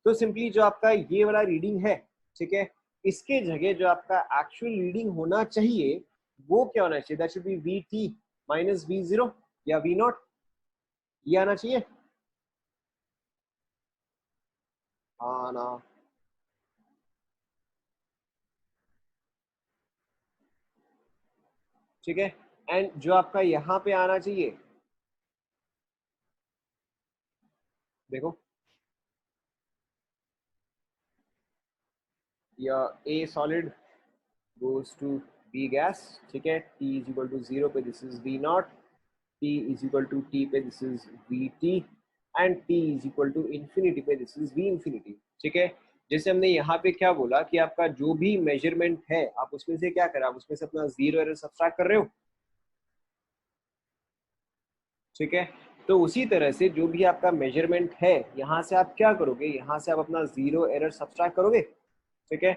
तो सिंपली जो आपका ये वाला रीडिंग है, ठीक है, इसके जगह जो आपका एक्चुअल रीडिंग होना चाहिए वो क्या होना चाहिए, that should be we t minus we zero या वी नॉट, ये आना चाहिए। हाँ ना, ठीक है, एंड जो आपका यहाँ पे आना चाहिए, देखो या ए solid goes to B gas, ठीक है, T is equal to 0 पे this is V naught, T is equal to T पे this is VT, and T is equal to infinity पे this is V infinity। ठीक है, जैसे हमने यहाँ पे क्या बोला कि आपका जो भी मेजरमेंट है आप उसमें से क्या करें, आप उसमें से अपना जीरो एरर सब्सट्रैक्ट कर रहे हो। ठीक है, तो उसी तरह से जो भी आपका मेजरमेंट है यहाँ से आप क्या करोगे, यहाँ से आप अपना जीरो एरर सब्सट्रैक्ट करोगे। ठीक है,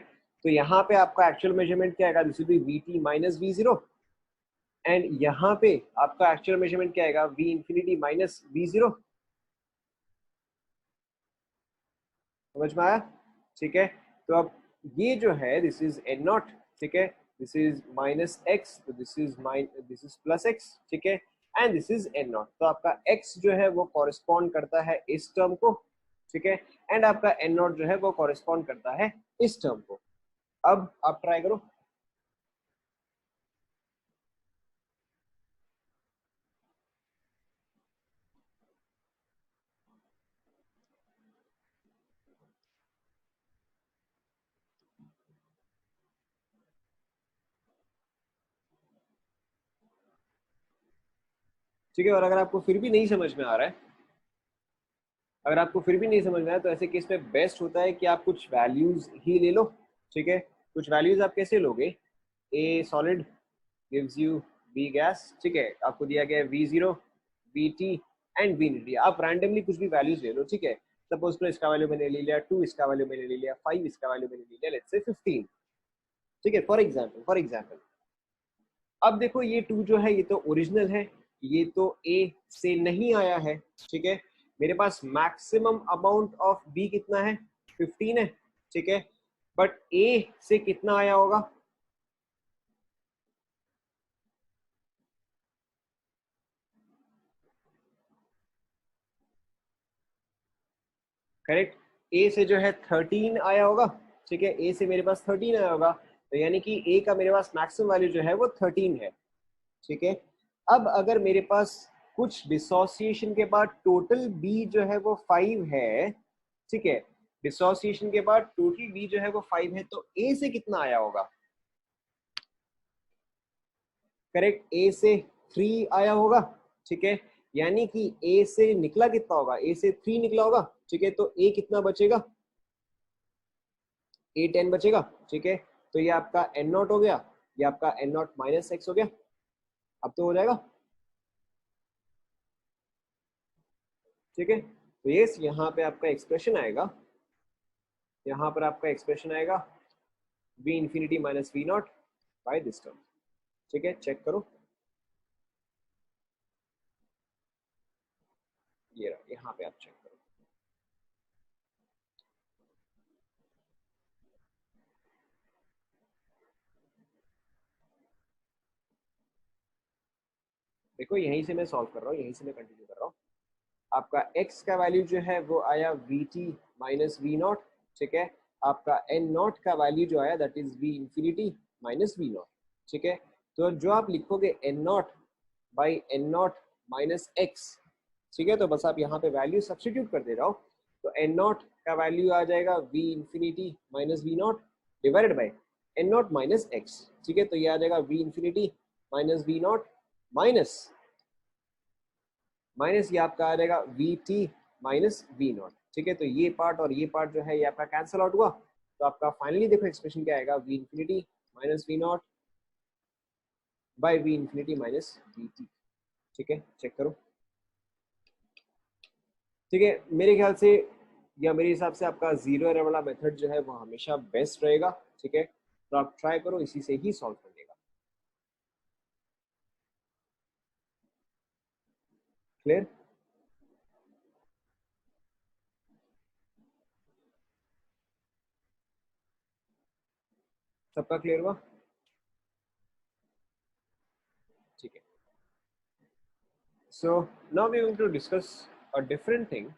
तो यहाँ पे आपका एक्चुअल मेजरमेंट क्या आएगा, this will B we t minus we zero, and यहाँ पे आपका एक्चुअल मेजरमेंट क्या आएगा, v infinity minus we zero. समझ में आया? ठीक है, तो अब ये जो है दिस इज एन नॉट, ठीक है, दिस इज माइनस एक्स, तो दिस इज प्लस एक्स, ठीक है, and this is N not, तो आपका एक्स जो है वो कॉरेस्पॉन्ड करता है इस टर्म को, ठीक है, एंड आपका एन नॉट जो है वो कॉरेस्पॉन्ड करता है इस टर्म को। अब आप ट्राई करो। ठीक है, और अगर आपको फिर भी नहीं समझ में आ रहा है, अगर आपको फिर भी नहीं समझ में आया तो ऐसे केस में बेस्ट होता है कि आप कुछ वैल्यूज ही ले लो। ठीक है, कुछ वैल्यूज आप कैसे लोगे, a solid gives you B gas, ठीक है, आपको दिया गया है v zero, v t and v t, आप रैंडमली कुछ भी वैल्यूज ले लो। ठीक है, सपोज तो इसका वैल्यू मैंने ले लिया 2, इसका वैल्यू मैंने ले लिया 5, इसका वैल्यू मैंने ले लिया लेट्स से 15। ठीक है, फॉर एग्जाम्पल अब देखो ये 2 जो है ये तो ओरिजिनल है, ये तो ए से नहीं आया है। ठीक है, मेरे पास मैक्सिमम अमाउंट ऑफ बी कितना है, 15 है। ठीक है, बट ए से कितना आया होगा, करेक्ट, ए से जो है 13 आया होगा। ठीक है, ए से मेरे पास 13 आया होगा, तो यानी कि ए का मेरे पास मैक्सिमम वैल्यू जो है वो 13 है। ठीक है, अब अगर मेरे पास कुछ डिसोसिएशन के बाद टोटल बी जो है वो 5 है, ठीक है, डिसोसिएशन के बाद टोटल बी जो है वो 5 है, तो ए से कितना आया होगा, करेक्ट, ए से 3 आया होगा। ठीक है, यानी कि ए से निकला कितना होगा, ए से 3 निकला होगा। ठीक है, तो ए कितना बचेगा, A10 बचेगा, ठीक है। तो ये आपका एन नॉट हो गया, ये आपका एन नॉट माइनस एक्स हो गया। अब तो हो जाएगा, ठीक है। तो ये यहाँ पे आपका एक्सप्रेशन आएगा, यहाँ पर आपका एक्सप्रेशन आएगा v infinity minus v naught by this term, ठीक है। चेक करो, ये रहा, यहाँ पे आप चेक करो। देखो यहीं से मैं सॉल्व कर रहा हूँ, यहीं से मैं कंटिन्यू कर रहा हूँ। आपका x का वैल्यू जो है वो आया v t minus v naught, ठीक है। आपका एन नॉट का वैल्यू जो आया that is v infinity minus v naught, ठीक है। तो जो आप लिखोगे n naught by n naught minus x, ठीक है। तो बस आप यहाँ पे वैल्यू सब्स्टिट्यूट कर दे रहा हो, तो एन नॉट का वैल्यू आ जाएगा v infinity minus v naught divided by n naught minus x, ठीक है। तो ये आ जाएगा v infinity minus v naught minus minus ये आपका आ जाएगा v t minus v naught, ठीक है। तो ये पार्ट और ये पार्ट जो है ये आपका कैंसिल आउट हुआ, तो आपका फाइनली देखो एक्सप्रेशन क्या आएगा, v infinity minus v naught by v infinity minus v t, ठीक है। चेक करो, ठीक है। मेरे ख्याल से या मेरे हिसाब से आपका जीरो एरर वाला मेथड जो है वो हमेशा बेस्ट रहेगा, ठीक है। तो आप ट्राई करो इसी से ही सॉल्व करने का। क्लियर, सबका क्लियर हुआ, ठीक है। So now we going to discuss a different thing,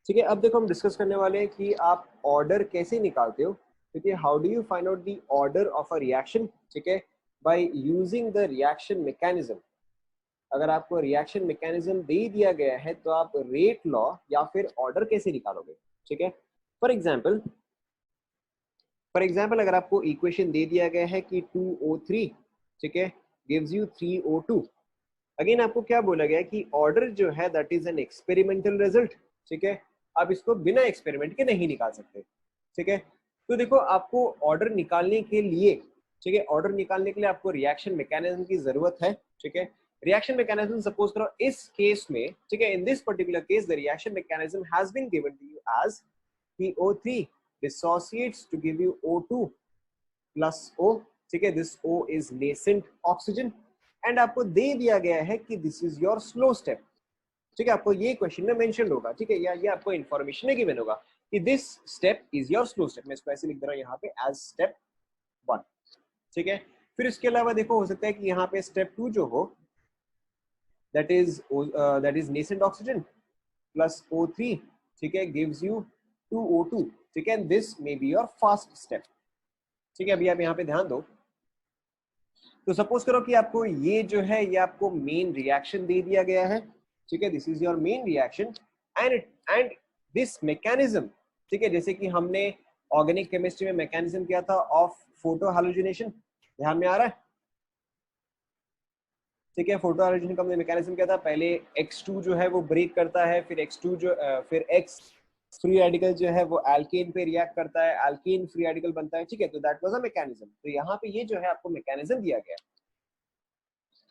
ठीक है। अब देखो हम डिस्कस करने वाले हैं कि आप ऑर्डर कैसे निकालते हो, ठीक है। How do you find out the order of a reaction, ठीक है, by using the reaction mechanism. अगर आपको रिएक्शन मैकेनिज्म दे दिया गया है तो आप रेट लॉ या फिर ऑर्डर कैसे निकालोगे, ठीक है। फॉर एग्जाम्पल, अगर आपको इक्वेशन दे दिया गया है कि 2O3, ठीक है, गिव्स यू 3O2। अगेन आपको क्या बोला गया है कि ऑर्डर जो है that is an experimental result, ठीक है। आप इसको बिना एक्सपेरिमेंट के नहीं निकाल सकते, ठीक है। तो देखो आपको ऑर्डर निकालने के लिए, ठीक है, ऑर्डर निकालने के लिए आपको रिएक्शन मैकेनिज्म की जरूरत है, ठीक है। रिएक्शन मैकेनिज्म सपोज करो इस केस में, ठीक है, in this particular case the reaction mechanism has been given to you as कि O3 dissociates to give you O2 plus O, ठीक है। This O is nascent oxygen and आपको दे दिया गया है कि this is your slow step, ठीक है। आपको ये क्वेश्चन में मेंशन होगा, ठीक है, या ये आपको इन्फॉर्मेशन में गिवन होगा कि this step is your slow step. मैं इसको ऐसे लिख दे रहा हूँ यहाँ पे एज स्टेप 1, ठीक है। फिर इसके अलावा देखो हो सकता है कि यहाँ पे स्टेप 2 जो हो that is nascent oxygen plus O3, ठीक है, गिव्स यू 2O2, ठीक है। This may be your fast step, ठीक है। अभी आप यहाँ पे ध्यान दो, तो सपोज करो कि आपको ये जो है ये आपको मेन रिएक्शन दे दिया गया है, ठीक है। This is your main reaction and this mechanism, ठीक है, जैसे कि हमने ऑर्गेनिक केमिस्ट्री में मैकेनिज्म किया था ऑफ फोटो हैलोजिनेशन, ध्यान में आ रहा है, ठीक है। फोटो हैलोजिनेशन का हमने मैकेनिज्म किया था, पहले X2 जो है वो ब्रेक करता है, फिर X2 जो फिर X फ्री रेडिकल जो है वो एल्केन पे रिएक्ट करता है, एल्केन फ्री रेडिकल बनता है, ठीक है। तो दैट वाज अ मैकेनिज्म। तो यहाँ पे ये जो है आपको मैकेनिज्म दिया गया है।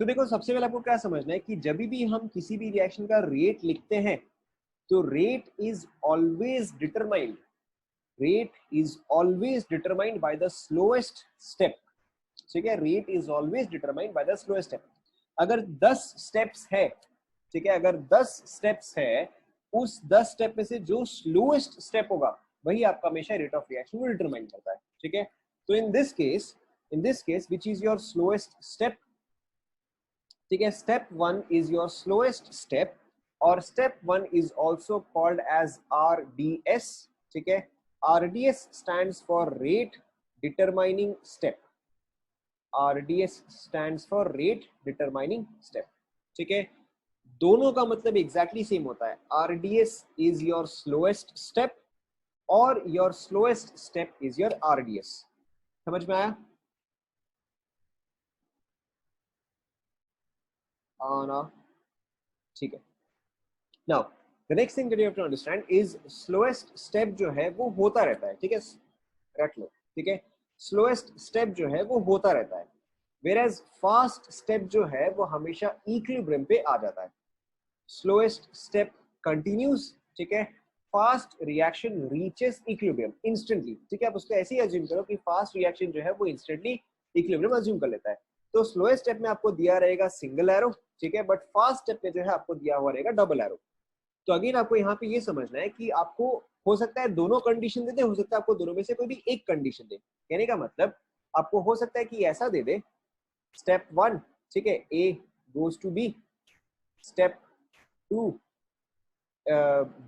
तो देखो सबसे पहले आपको क्या समझना है कि जब भी हम किसी भी रिएक्शन का रेट लिखते हैं तो rate is always determined, by the slowest step, ठीक है। Rate is always determined by the slowest step. अगर 10 स्टेप्स है, ठीक है, अगर 10 स्टेप्स है, उस 10 स्टेप में से जो स्लोएस्ट स्टेप होगा वही आपका हमेशा रेट ऑफ रिएक्शन को डिटरमाइन करता है, ठीक है। तो in this case which is your slowest step, ठीक है, step 1 is your slowest step और step 1 is also called as RDS, ठीक है। RDS stands for rate determining step, RDS stands for rate determining step, ठीक है। दोनों का मतलब एग्जैक्टली सेम होता है, RDS is your slowest step और your slowest step is your RDS। समझ में आया? ना, ठीक है। Now the next thing that you have to understand is slowest step जो है वो होता रहता है, ठीक है, रख लो, ठीक है, स्लोएस्ट स्टेप जो है वो होता रहता है, whereas फास्ट स्टेप जो है वो हमेशा इक्विलिब्रियम पे आ जाता है। स्लोएस्ट स्टेप कंटिन्यूस, ठीक है, fast reaction reaches equilibrium instantly, ठीक है, आप उसको ऐसे ही अज्यूम करो कि फास्ट रिएक्शन जो है वो इंस्टेंटली इक्विलिब्रियम अज्यूम कर लेता है। तो स्लोएस्ट स्टेप में आपको दिया रहेगा सिंगल एरो, ठीक है, बट फास्ट स्टेप में जो है आपको दिया हुआ रहेगा डबल एरो। तो अगेन आपको यहाँ पे ये समझना है कि आपको हो सकता है दोनों कंडीशन दे दे, हो सकता है आपको दोनों में से कोई भी एक कंडीशन दे। कहने का मतलब आपको हो सकता है कि ऐसा दे दे, स्टेप 1, ठीक है, A goes to B, step 2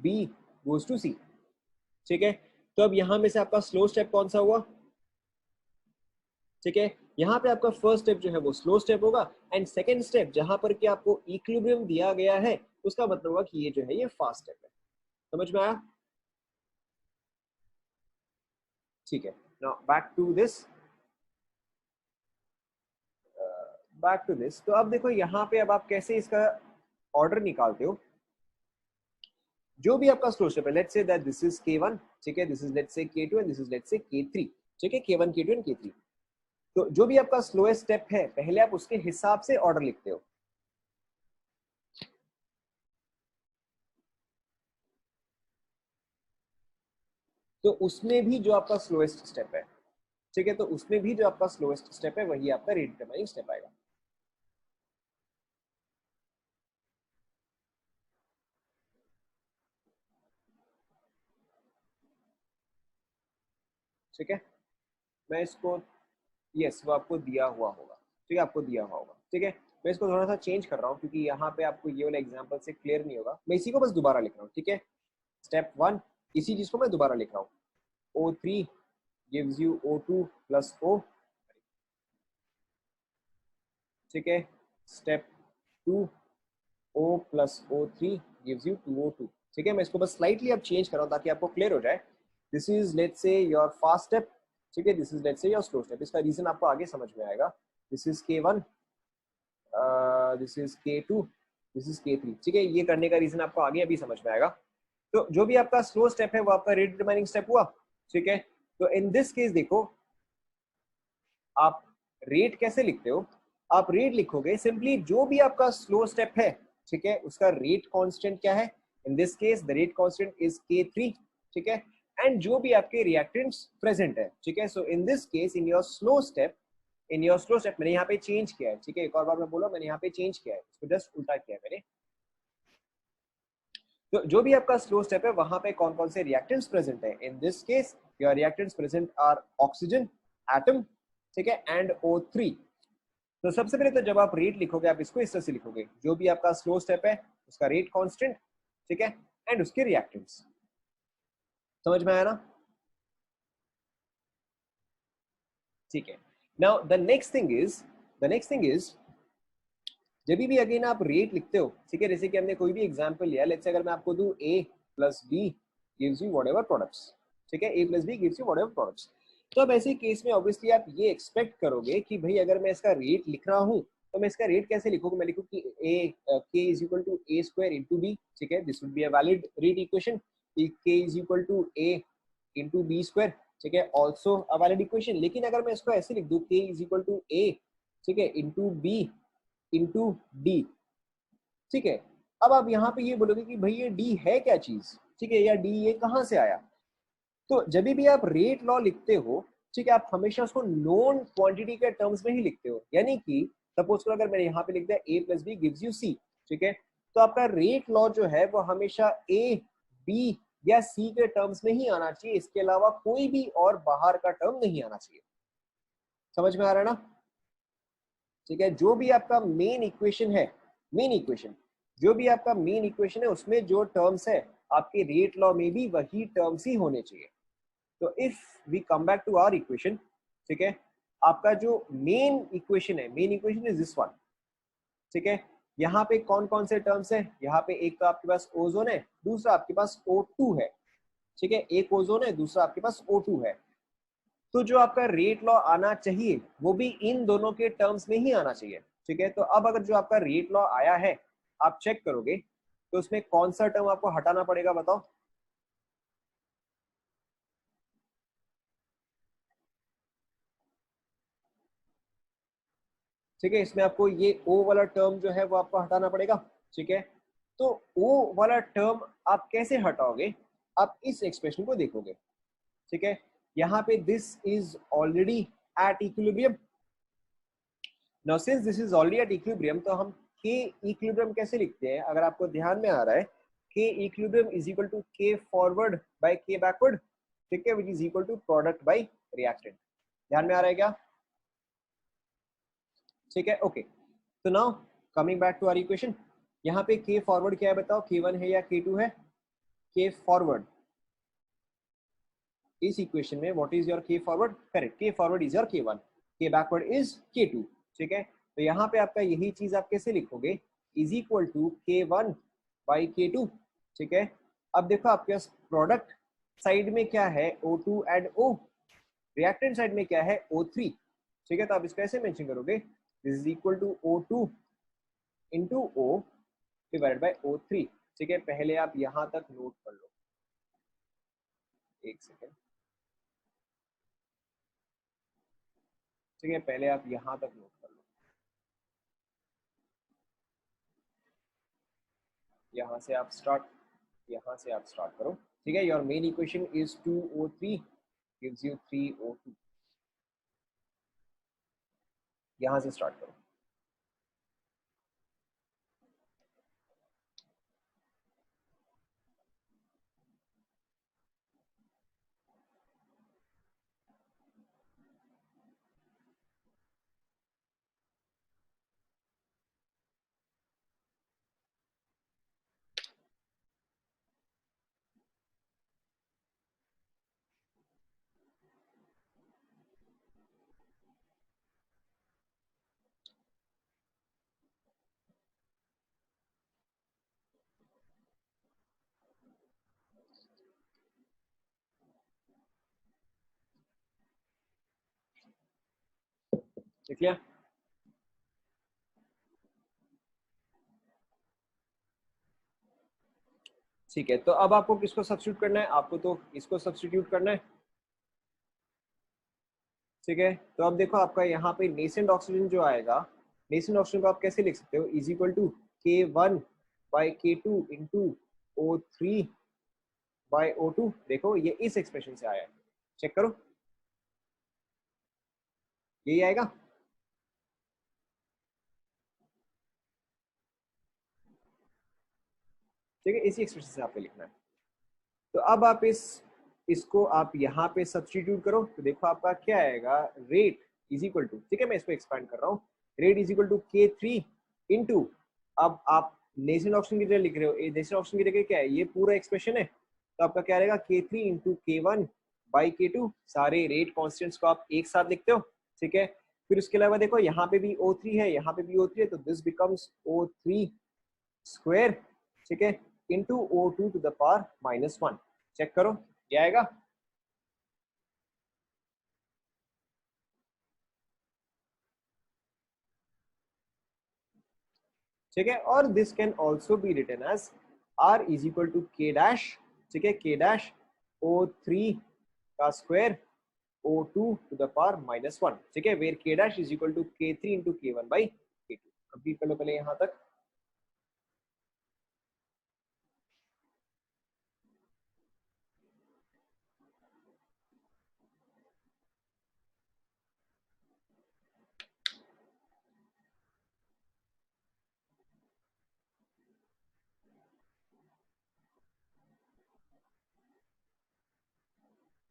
B goes to C, ठीक है। तो अब यहां में से आपका स्लो स्टेप कौन सा हुआ, ठीक है, यहाँ पे आपका फर्स्ट स्टेप जो है वो स्लो स्टेप होगा, एंड सेकेंड स्टेप जहां पर कि आपको इक्विलिब्रियम दिया गया है उसका मतलब होगा कि ये जो है ये फास्ट स्टेप है। समझ में आया? ठीक है, now back to this, back to this. तो अब देखो यहाँ पे अब आप कैसे इसका ऑर्डर निकालते हो। जो भी आपका स्लो स्टेप है, let's say that this is K1, ठीक है, दिस इज लेट्स से K2 and this is let's से K3, ठीक है, K1 K2 एंड K3। तो जो भी आपका स्लोएस्ट स्टेप है पहले आप उसके हिसाब से ऑर्डर लिखते हो, तो उसमें भी जो आपका स्लोएस्ट स्टेप है, ठीक है, तो उसमें भी जो आपका स्लोएस्ट स्टेप है वही आपका रीडिटरमाइनिंग स्टेप आएगा। ठीक है, मैं इसको, यस वो आपको दिया हुआ होगा, ठीक है, आपको दिया हुआ होगा, ठीक है। मैं इसको थोड़ा सा चेंज कर रहा हूँ क्योंकि यहाँ पे आपको ये वाला एग्जांपल से क्लियर नहीं होगा, मैं इसी को बस दोबारा लिख रहा हूँ, ठीक है। स्टेप 1 इसी चीज को मैं दोबारा लिख रहा हूँ, O3 gives you O2 plus O, ठीक है। Step 2 O plus O3 gives you 2O2, ठीक है। मैं इसको बस स्लाइटली अब चेंज कर रहा हूँ ताकि आपको क्लियर हो जाए। दिस इज लेट्स से योर फास्ट स्टेप, ठीक है, दिस इज लेट्स से योर स्लो स्टेप। इसका रीजन आपको आगे समझ में आएगा। This is K1, this is K2, this is K3, ठीक है। ये करने का रीजन आपको आगे अभी समझ में आएगा। तो जो भी आपका स्लो स्टेप है वो आपका रेट डिटरमाइनिंग स्टेप हुआ, ठीक है। तो इन दिस केस देखो, आप रेट कैसे लिखते हो, आप रेट लिखोगे सिंपली जो भी आपका स्लो स्टेप है, ठीक है, उसका रेट कांस्टेंट क्या है, in this case the rate constant is K3, ठीक है, एंड जो भी आपके रिएक्टेंट्स प्रेजेंट है, ठीक है। So in this case in your slow step, in your slow step मैंने यहाँ पे चेंज किया है, ठीक है, एक और बार मैं बोला, मैंने यहाँ पे चेंज किया है, इसको जस्ट उल्टा किया है मैंने। तो जो भी आपका स्लो स्टेप है वहां पे कौन कौन से रिएक्टेंट्स प्रेजेंट है, in this case your reactants present are oxygen atom, ठीक है, एंड O3। तो सबसे पहले तो जब आप रेट लिखोगे आप इसको इस तरह से लिखोगे, जो भी आपका स्लो स्टेप है उसका रेट कांस्टेंट, ठीक है, एंड उसके रिएक्टेंट्स। समझ में आया ना? ठीक है, now the next thing is जब भी अगेन आप रेट लिखते हो, ठीक है, जैसे कि हमने कोई भी एग्जांपल लिया, लेट्स से अगर मैं आपको दूं A plus B gives you whatever products, ठीक है, A plus B gives you whatever products। तो अब ऐसे केस में ऑब्वियसली आप ये एक्सपेक्ट करोगे कि भाई अगर मैं इसका रेट लिख रहा हूँ तो मैं इसका रेट कैसे लिखूंगा, मैं लिखूँ कि K is equal to A square into B, ठीक है, this would be a valid rate equation. K is equal to A into B square, ठीक है, ऑल्सो अ वैलिड इक्वेशन। लेकिन अगर मैं इसको ऐसे लिख दूं K is equal to A, ठीक है, into B into D, ठीक है। अब आप यहाँ पे ये बोलोगे कि भाई ये डी है क्या चीज, ठीक है, या डी ये कहाँ से आया। तो जब भी आप रेट लॉ लिखते हो, ठीक है, आप हमेशा उसको नोन क्वांटिटी के टर्म्स में ही लिखते हो, यानी कि सपोज करो अगर मैंने यहाँ पे लिख दिया A plus B gives you C, ठीक है, तो आपका रेट लॉ जो है वो हमेशा A, B या C के टर्म्स में ही आना चाहिए, इसके अलावा कोई भी और बाहर का टर्म नहीं आना चाहिए। समझ में आ रहा है ना? ठीक है, जो भी आपका मेन इक्वेशन है, मेन इक्वेशन, जो भी आपका मेन इक्वेशन है उसमें जो टर्म्स है आपके रेट लॉ में भी वही टर्म्स ही होने चाहिए। तो if we come back to our equation, ठीक है, आपका जो मेन इक्वेशन है, main equation is this one, ठीक है। यहाँ पे कौन कौन से टर्म्स है, यहाँ पे एक तो आपके पास ओजोन है, दूसरा आपके पास O2 है, ठीक है, एक ओजोन है, दूसरा आपके पास O2 है। तो जो आपका रेट लॉ आना चाहिए वो भी इन दोनों के टर्म्स में ही आना चाहिए, ठीक है। तो अब अगर जो आपका रेट लॉ आया है आप चेक करोगे, तो उसमें कौन सा टर्म आपको हटाना पड़ेगा बताओ। ठीक है, इसमें आपको ये ओ वाला टर्म जो है वो आपको हटाना पड़ेगा। ठीक है, तो ओ वाला टर्म आप कैसे हटाओगे, आप इस एक्सप्रेशन को देखोगे। ठीक है, यहाँ पे this is already at equilibrium. Now since this is already at equilibrium, तो हम के इक्विलिब्रियम कैसे लिखते हैं, अगर आपको ध्यान में आ रहा है, K equilibrium is equal to K forward by K backward. ठीक है, which is equal to product by reactant. ध्यान में आ रहा है क्या? ठीक है, ओके। तो now coming back to our equation, यहाँ पे के फॉरवर्ड क्या है बताओ, K1 है या K2 है? के फॉरवर्ड इस इक्वेशन में व्हाट इज योर के फॉरवर्ड? करेक्ट, के फॉरवर्ड इज योर K1, के बैकवर्ड इज K2। ठीक है, तो यहाँ पे आपका यही चीज आप कैसे लिखोगे, is equal to K1 by K2। ठीक है, अब देखो आपके पास प्रोडक्ट साइड में क्या है, O2 and O, reactant side में क्या है, O3। ठीक है, तो आप इसको ऐसे मेंशन करोगे, this is equal to O2 into O divided by O3। ठीक है, पहले आप यहां तक नोट कर लो, एक सेकेंड। ठीक है, पहले आप यहां तक नोट कर लो, यहाँ से आप स्टार्ट, यहाँ से आप स्टार्ट करो। ठीक है, your main equation is 2O3 gives you 3O2। यहाँ से स्टार्ट करो। देख लिया? ठीक है, तो अब आपको किसको सब्स्टिट्यूट करना है, आपको तो इसको सब्स्टिट्यूट करना है। ठीक है, तो अब देखो आपका यहाँ पे नेसेंट ऑक्सीजन जो आएगा, नेसेंट ऑक्सीजन को आप कैसे लिख सकते हो, is equal to K1 by K2 into O3 by O2। देखो ये इस एक्सप्रेशन से आया है, चेक करो, यही आएगा। ठीक है, इसी एक्सप्रेशन से आपको लिखना है। तो अब आप इसको आप यहाँ पे सब्स्टिट्यूट करो, तो देखो आपका क्या आएगा, रेट इज इक्वल टू, ठीक है मैं इसको एक्सपेंड कर रहा हूँ, rate is equal to K3 into, अब आप नेशन ऑप्शन की जगह लिख रहे हो, नेशन ऑप्शन की जगह क्या है, ये पूरा एक्सप्रेशन है, तो आपका क्या रहेगा, K3 into K1 by K2, सारे रेट कॉन्स्टेंट्स को आप एक साथ लिखते हो। ठीक है, फिर उसके अलावा देखो यहाँ पे भी O3 है, यहाँ पे भी O3 है, तो दिस बिकम्स O3 स्क्वायर। ठीक है, into O2 to the power -1। Check करो, क्या आएगा। ठीक है, और this can also be written as R is equal to K dash. ठीक है, K डैश O3 का square O2 to the power -1। ठीक है, where K dash is equal to K3 into K1 by K2। Complete कर लो पहले यहाँ तक।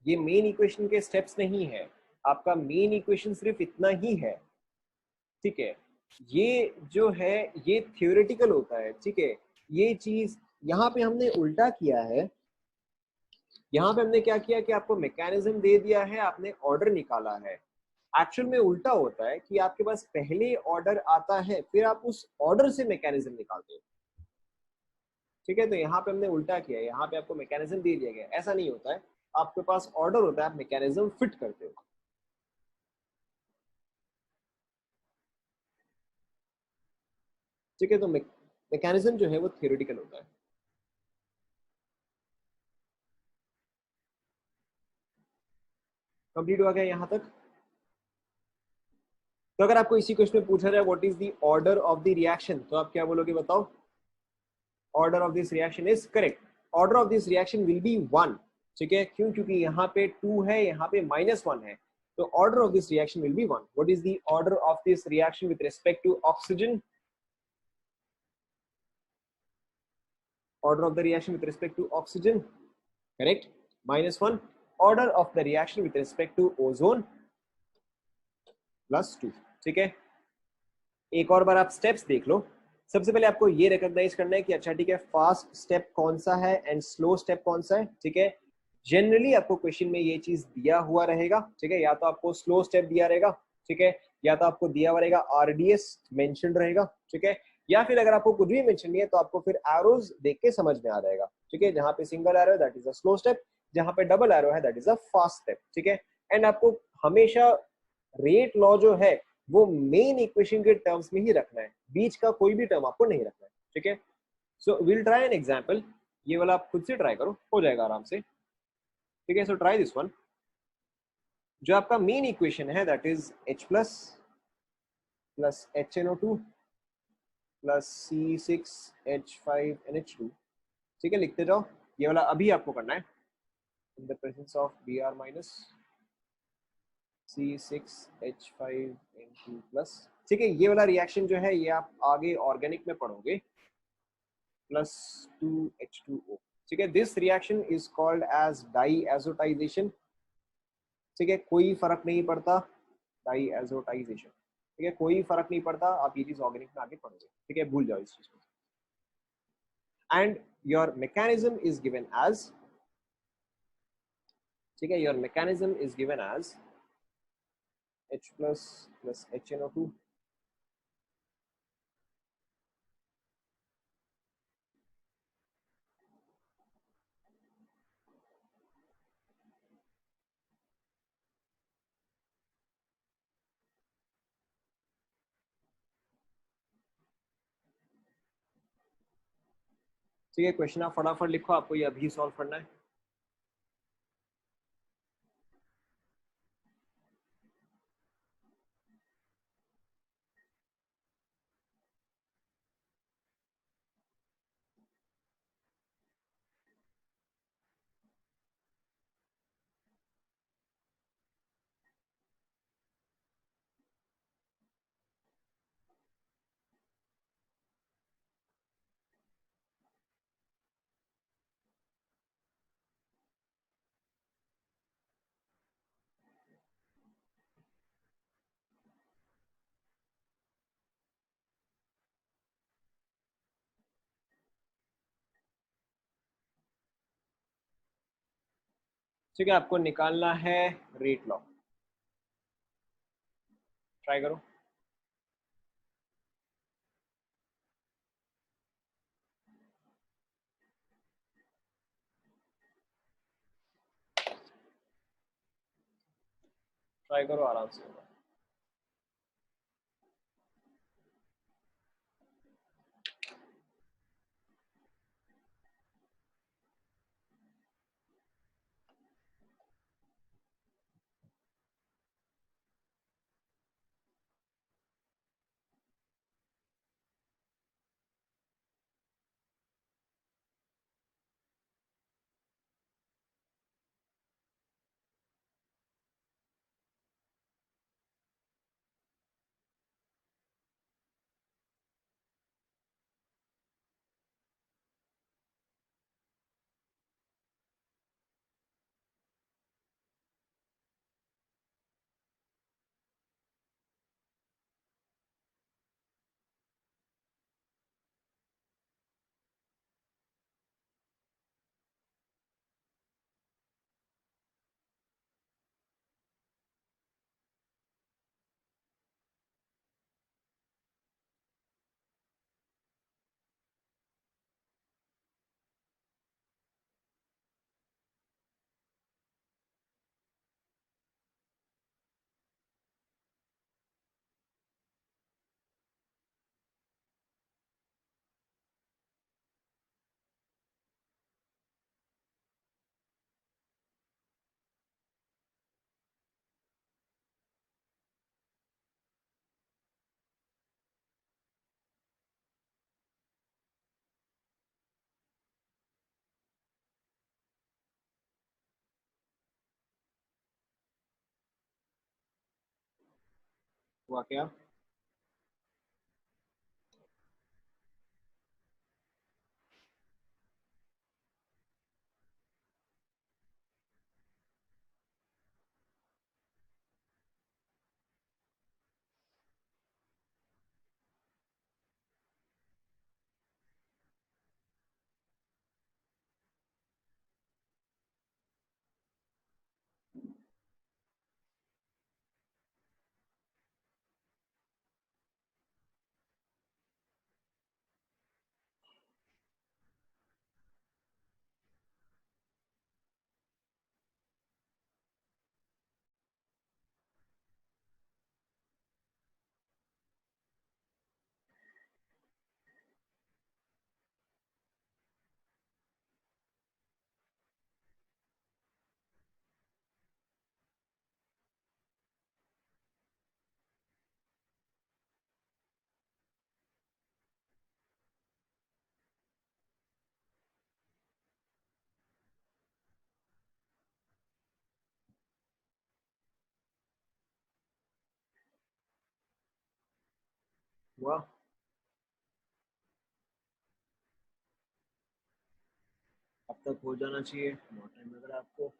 ये मेन इक्वेशन के स्टेप्स नहीं है, आपका मेन इक्वेशन सिर्फ इतना ही है। ठीक है, ये जो है ये थियोरेटिकल होता है। ठीक है, ये चीज यहाँ पे हमने उल्टा किया है, यहाँ पे हमने क्या किया कि आपको मैकेनिज्म दे दिया है, आपने ऑर्डर निकाला है। एक्चुअल में उल्टा होता है कि आपके पास पहले ऑर्डर आता है, फिर आप उस ऑर्डर से मैकेनिज्म निकालते हो। ठीक है, तो यहाँ पे हमने उल्टा किया है, यहाँ पे आपको मैकेनिज्म दे दिया गया, ऐसा नहीं होता है, आपके पास ऑर्डर होता है, आप मैकेनिज्म फिट करते हो। ठीक है, तो मैकेनिज्म जो है वो थियोरेटिकल होता है। कंप्लीट हो गया यहाँ तक। तो अगर आपको इसी क्वेश्चन में पूछा जाए what is the order of the reaction, तो आप क्या बोलोगे बताओ? Order of this reaction is correct. Order of this reaction will be 1। ठीक है, क्यों? क्योंकि यहाँ पे 2 है, यहाँ पे -1 है, तो order of this reaction will be 1। What is the order of this reaction with respect to oxygen? Order of the reaction with respect to oxygen, correct, -1. Order of the reaction with respect to ozone, +2। ठीक है, एक और बार आप steps देख लो। सबसे पहले आपको ये रिकॉग्नाइज करना है कि अच्छा ठीक है, फास्ट स्टेप कौन सा है एंड स्लो स्टेप कौन सा है। ठीक है, जनरली आपको क्वेश्चन में ये चीज दिया हुआ रहेगा। ठीक है, या तो आपको स्लो स्टेप दिया रहेगा, ठीक है, या तो आपको दिया हुआ रहेगा आरडीएस मेंशन रहेगा। ठीक है, या फिर अगर आपको कुछ भी मेंशन नहीं है तो आपको फिर एरोज देख के समझ में आ जाएगा। ठीक है, जहां पे सिंगल एरो है that is a slow step, जहां पे डबल एरो है that is a fast step. ठीक है, एंड आपको हमेशा रेट लॉ जो है वो मेन इक्वेशन के टर्म्स में ही रखना है, बीच का कोई भी टर्म आपको नहीं रखना है। ठीक है, so will try an example. ये वाला आप खुद से ट्राई करो, हो जाएगा आराम से। ठीक है, सो ट्राई दिस वन। जो आपका मेन इक्वेशन है that is H plus HNO2 plus C6H5NH2। ठीक है, लिखते जाओ। ये वाला अभी आपको करना है। In the presence of Br minus C6H5N2 plus. ठीक है, ये वाला रिएक्शन जो है ये आप आगे ऑर्गेनिक में पढ़ोगे, +2H2O। ठीक है, this reaction is called as diazotization. ठीक है, कोई फर्क नहीं पड़ता, डाईएजोटाइजेशन। ठीक है, कोई फर्क नहीं पड़ता, आप ये चीज ऑर्गेनिक में आगे पढ़ोगे। ठीक है, भूल जाओ इस चीज को। And your mechanism is given as, ठीक है, your mechanism is given as H plus HNO2। ठीक है, क्वेश्चन आप फटाफट लिखो, आपको ये अभी सॉल्व करना है। ठीक है, आपको निकालना है रेट लॉ। ट्राई करो। ट्राई करो, आराम से होगा। हुआ क्या? हुआ? अब तक हो जाना चाहिए, बहुत टाइम लग रहा है आपको।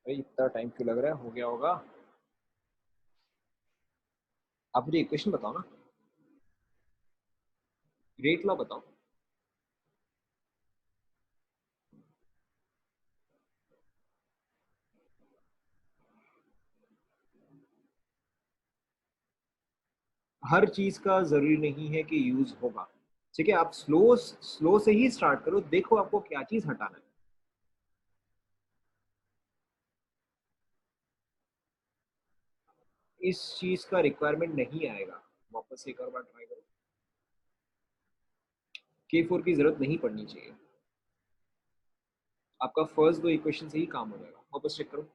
भाई इतना टाइम क्यों लग रहा है? हो गया होगा। आप मुझे इक्वेशन बताओ ना, रेट लॉ बताओ। हर चीज का जरूरी नहीं है कि यूज होगा। ठीक है, आप स्लो स्लो से ही स्टार्ट करो, देखो आपको क्या चीज हटाना है। इस चीज का रिक्वायरमेंट नहीं आएगा। वापस से एक और बार ट्राई करो। K4 की जरूरत नहीं पड़नी चाहिए। आपका फर्स्ट दो इक्वेशन से ही काम हो जाएगा। वापस चेक करो।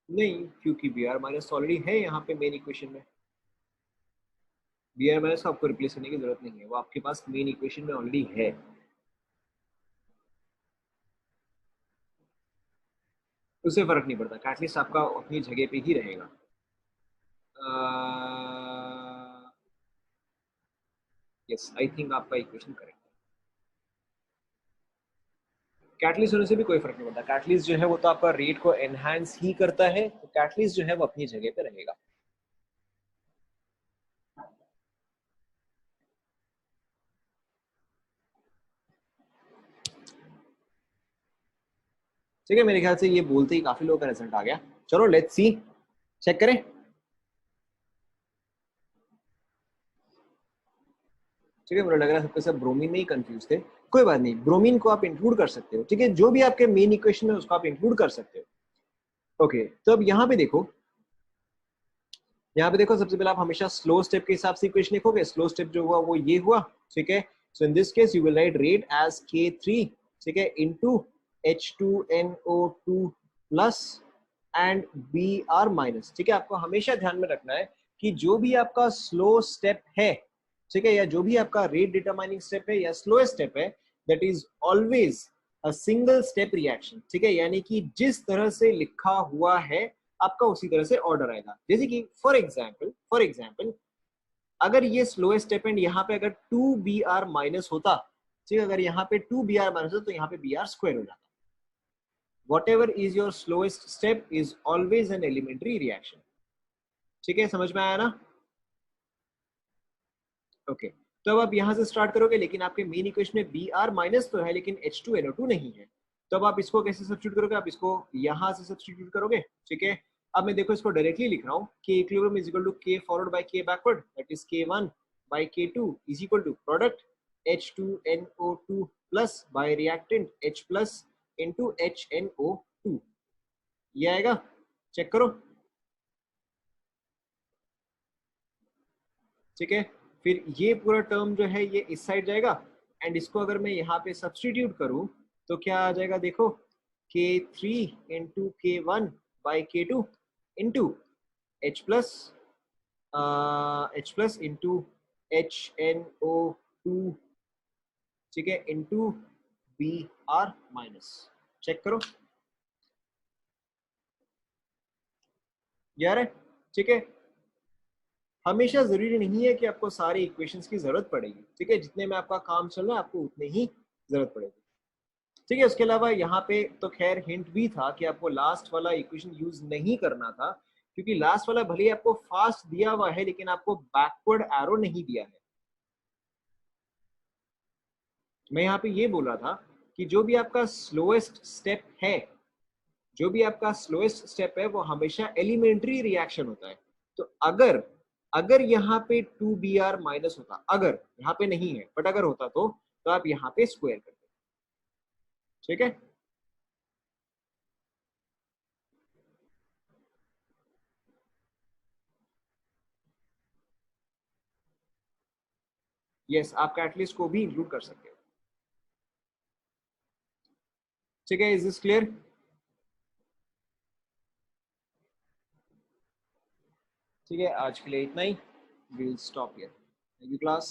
नहीं, क्योंकि बी आर माइनस ऑलरेडी है यहाँ पे मेन इक्वेशन में। बी आर माइनस को आपको रिप्लेस करने की जरूरत नहीं है, वो आपके पास मेन इक्वेशन में ऑलरेडी है। उससे फर्क नहीं पड़ता, कैटलिस्ट आपका अपनी जगह पे ही रहेगा। यस, आई थिंक आपका इक्वेशन करेक्ट। कैटलिस्ट होने से भी कोई फर्क नहीं पड़ता। कैटलिस्ट जो है वो तो आपका रेट को एनहांस ही करता है, तो कैटलिस्ट जो है वो अपनी जगह पे रहेगा। ठीक है, मेरे ख्याल से ये बोलते ही काफी लोगों का रिजल्ट आ गया। चलो लेट्स सी, चेक करें। ठीक है, मुझे लग रहा है सबके सब ब्रोमीन में ही कंफ्यूज थे। कोई बात नहीं, ब्रोमीन को आप इंक्लूड कर सकते हो। ठीक है, जो भी आपके मेन इक्वेशन है उसको आप इंक्लूड कर सकते हो। ओके, तो अब यहाँ पे देखो, यहाँ पे देखो सबसे पहले आप हमेशा स्लो स्टेप के हिसाब से इक्वेशन लिखोगे। स्लो स्टेप जो हुआ वो ये हुआ, ठीक है। So in this case you will write rate as K3, ठीक है, into H2NO2 plus and Br minus, ठीक है। आपको हमेशा ध्यान में रखना है कि जो भी आपका स्लो स्टेप है, ठीक है, या जो भी आपका रेट डिटरमाइनिंग स्टेप है या स्लो स्टेप है, that is always a single step reaction, ठीक है। यानी कि जिस तरह से लिखा हुआ है आपका उसी तरह से ऑर्डर आएगा। जैसे कि फॉर एग्जाम्पल अगर ये स्लोएस्ट स्टेप एंड यहाँ पे अगर 2Br माइनस होता, ठीक है, अगर यहाँ पे 2Br माइनस होता तो यहाँ पे Br स्क्वायर हो जाता। whatever is your slowest step is always an elementary reaction, ठीक है, समझ में आया ना? ओके तो अब आप यहाँ से स्टार्ट करोगे, लेकिन आपके मेन इक्वेशन में Br माइनस तो है लेकिन H2NO2 नहीं है। तो अब आप इसको कैसे सब्स्टिट्यूट करोगे? आप इसको यहाँ से सब्स्टिट्यूट करोगे, ठीक है। अब मैं देखो इसको डायरेक्टली लिख रहा हूँ, K equilibrium is equal to K forward by K backward, that is K1 by K2 is equal to product H2NO2 plus by reactant H plus into HNO2। ये आएगा, चेक करो, ठीक है। फिर ये पूरा टर्म जो है ये इस साइड जाएगा एंड इसको अगर मैं यहाँ पे सब्स्टिट्यूट करूँ तो क्या आ जाएगा? देखो K3 into K1 by K2 into H plus into HNO2, ठीक है, इंटू Br माइनस। चेक करो, यार है, ठीक है। हमेशा जरूरी नहीं है कि आपको सारे इक्वेशंस की जरूरत पड़ेगी, ठीक है। जितने में आपका काम चल रहा है आपको उतने ही जरूरत पड़ेगी, ठीक है। उसके अलावा यहाँ पे तो खैर हिंट भी था कि आपको लास्ट वाला इक्वेशन यूज नहीं करना था, क्योंकि लास्ट वाला भले ही आपको फास्ट दिया हुआ है लेकिन आपको बैकवर्ड एरो नहीं दिया है। मैं यहाँ पे ये बोल रहा था कि जो भी आपका स्लोएस्ट स्टेप है, जो भी आपका स्लोएस्ट स्टेप है वो हमेशा एलिमेंट्री रिएक्शन होता है। तो अगर अगर यहाँ पे 2Br माइनस होता, अगर यहाँ पे नहीं है बट अगर होता तो आप यहाँ पे स्क्वायर करते, ठीक है। यस, आप कैटलिस्ट को भी इंक्लूड कर सकते हो, ठीक है। Is this clear? ठीक है, आज के लिए इतना ही। Will stop here. Thank you class.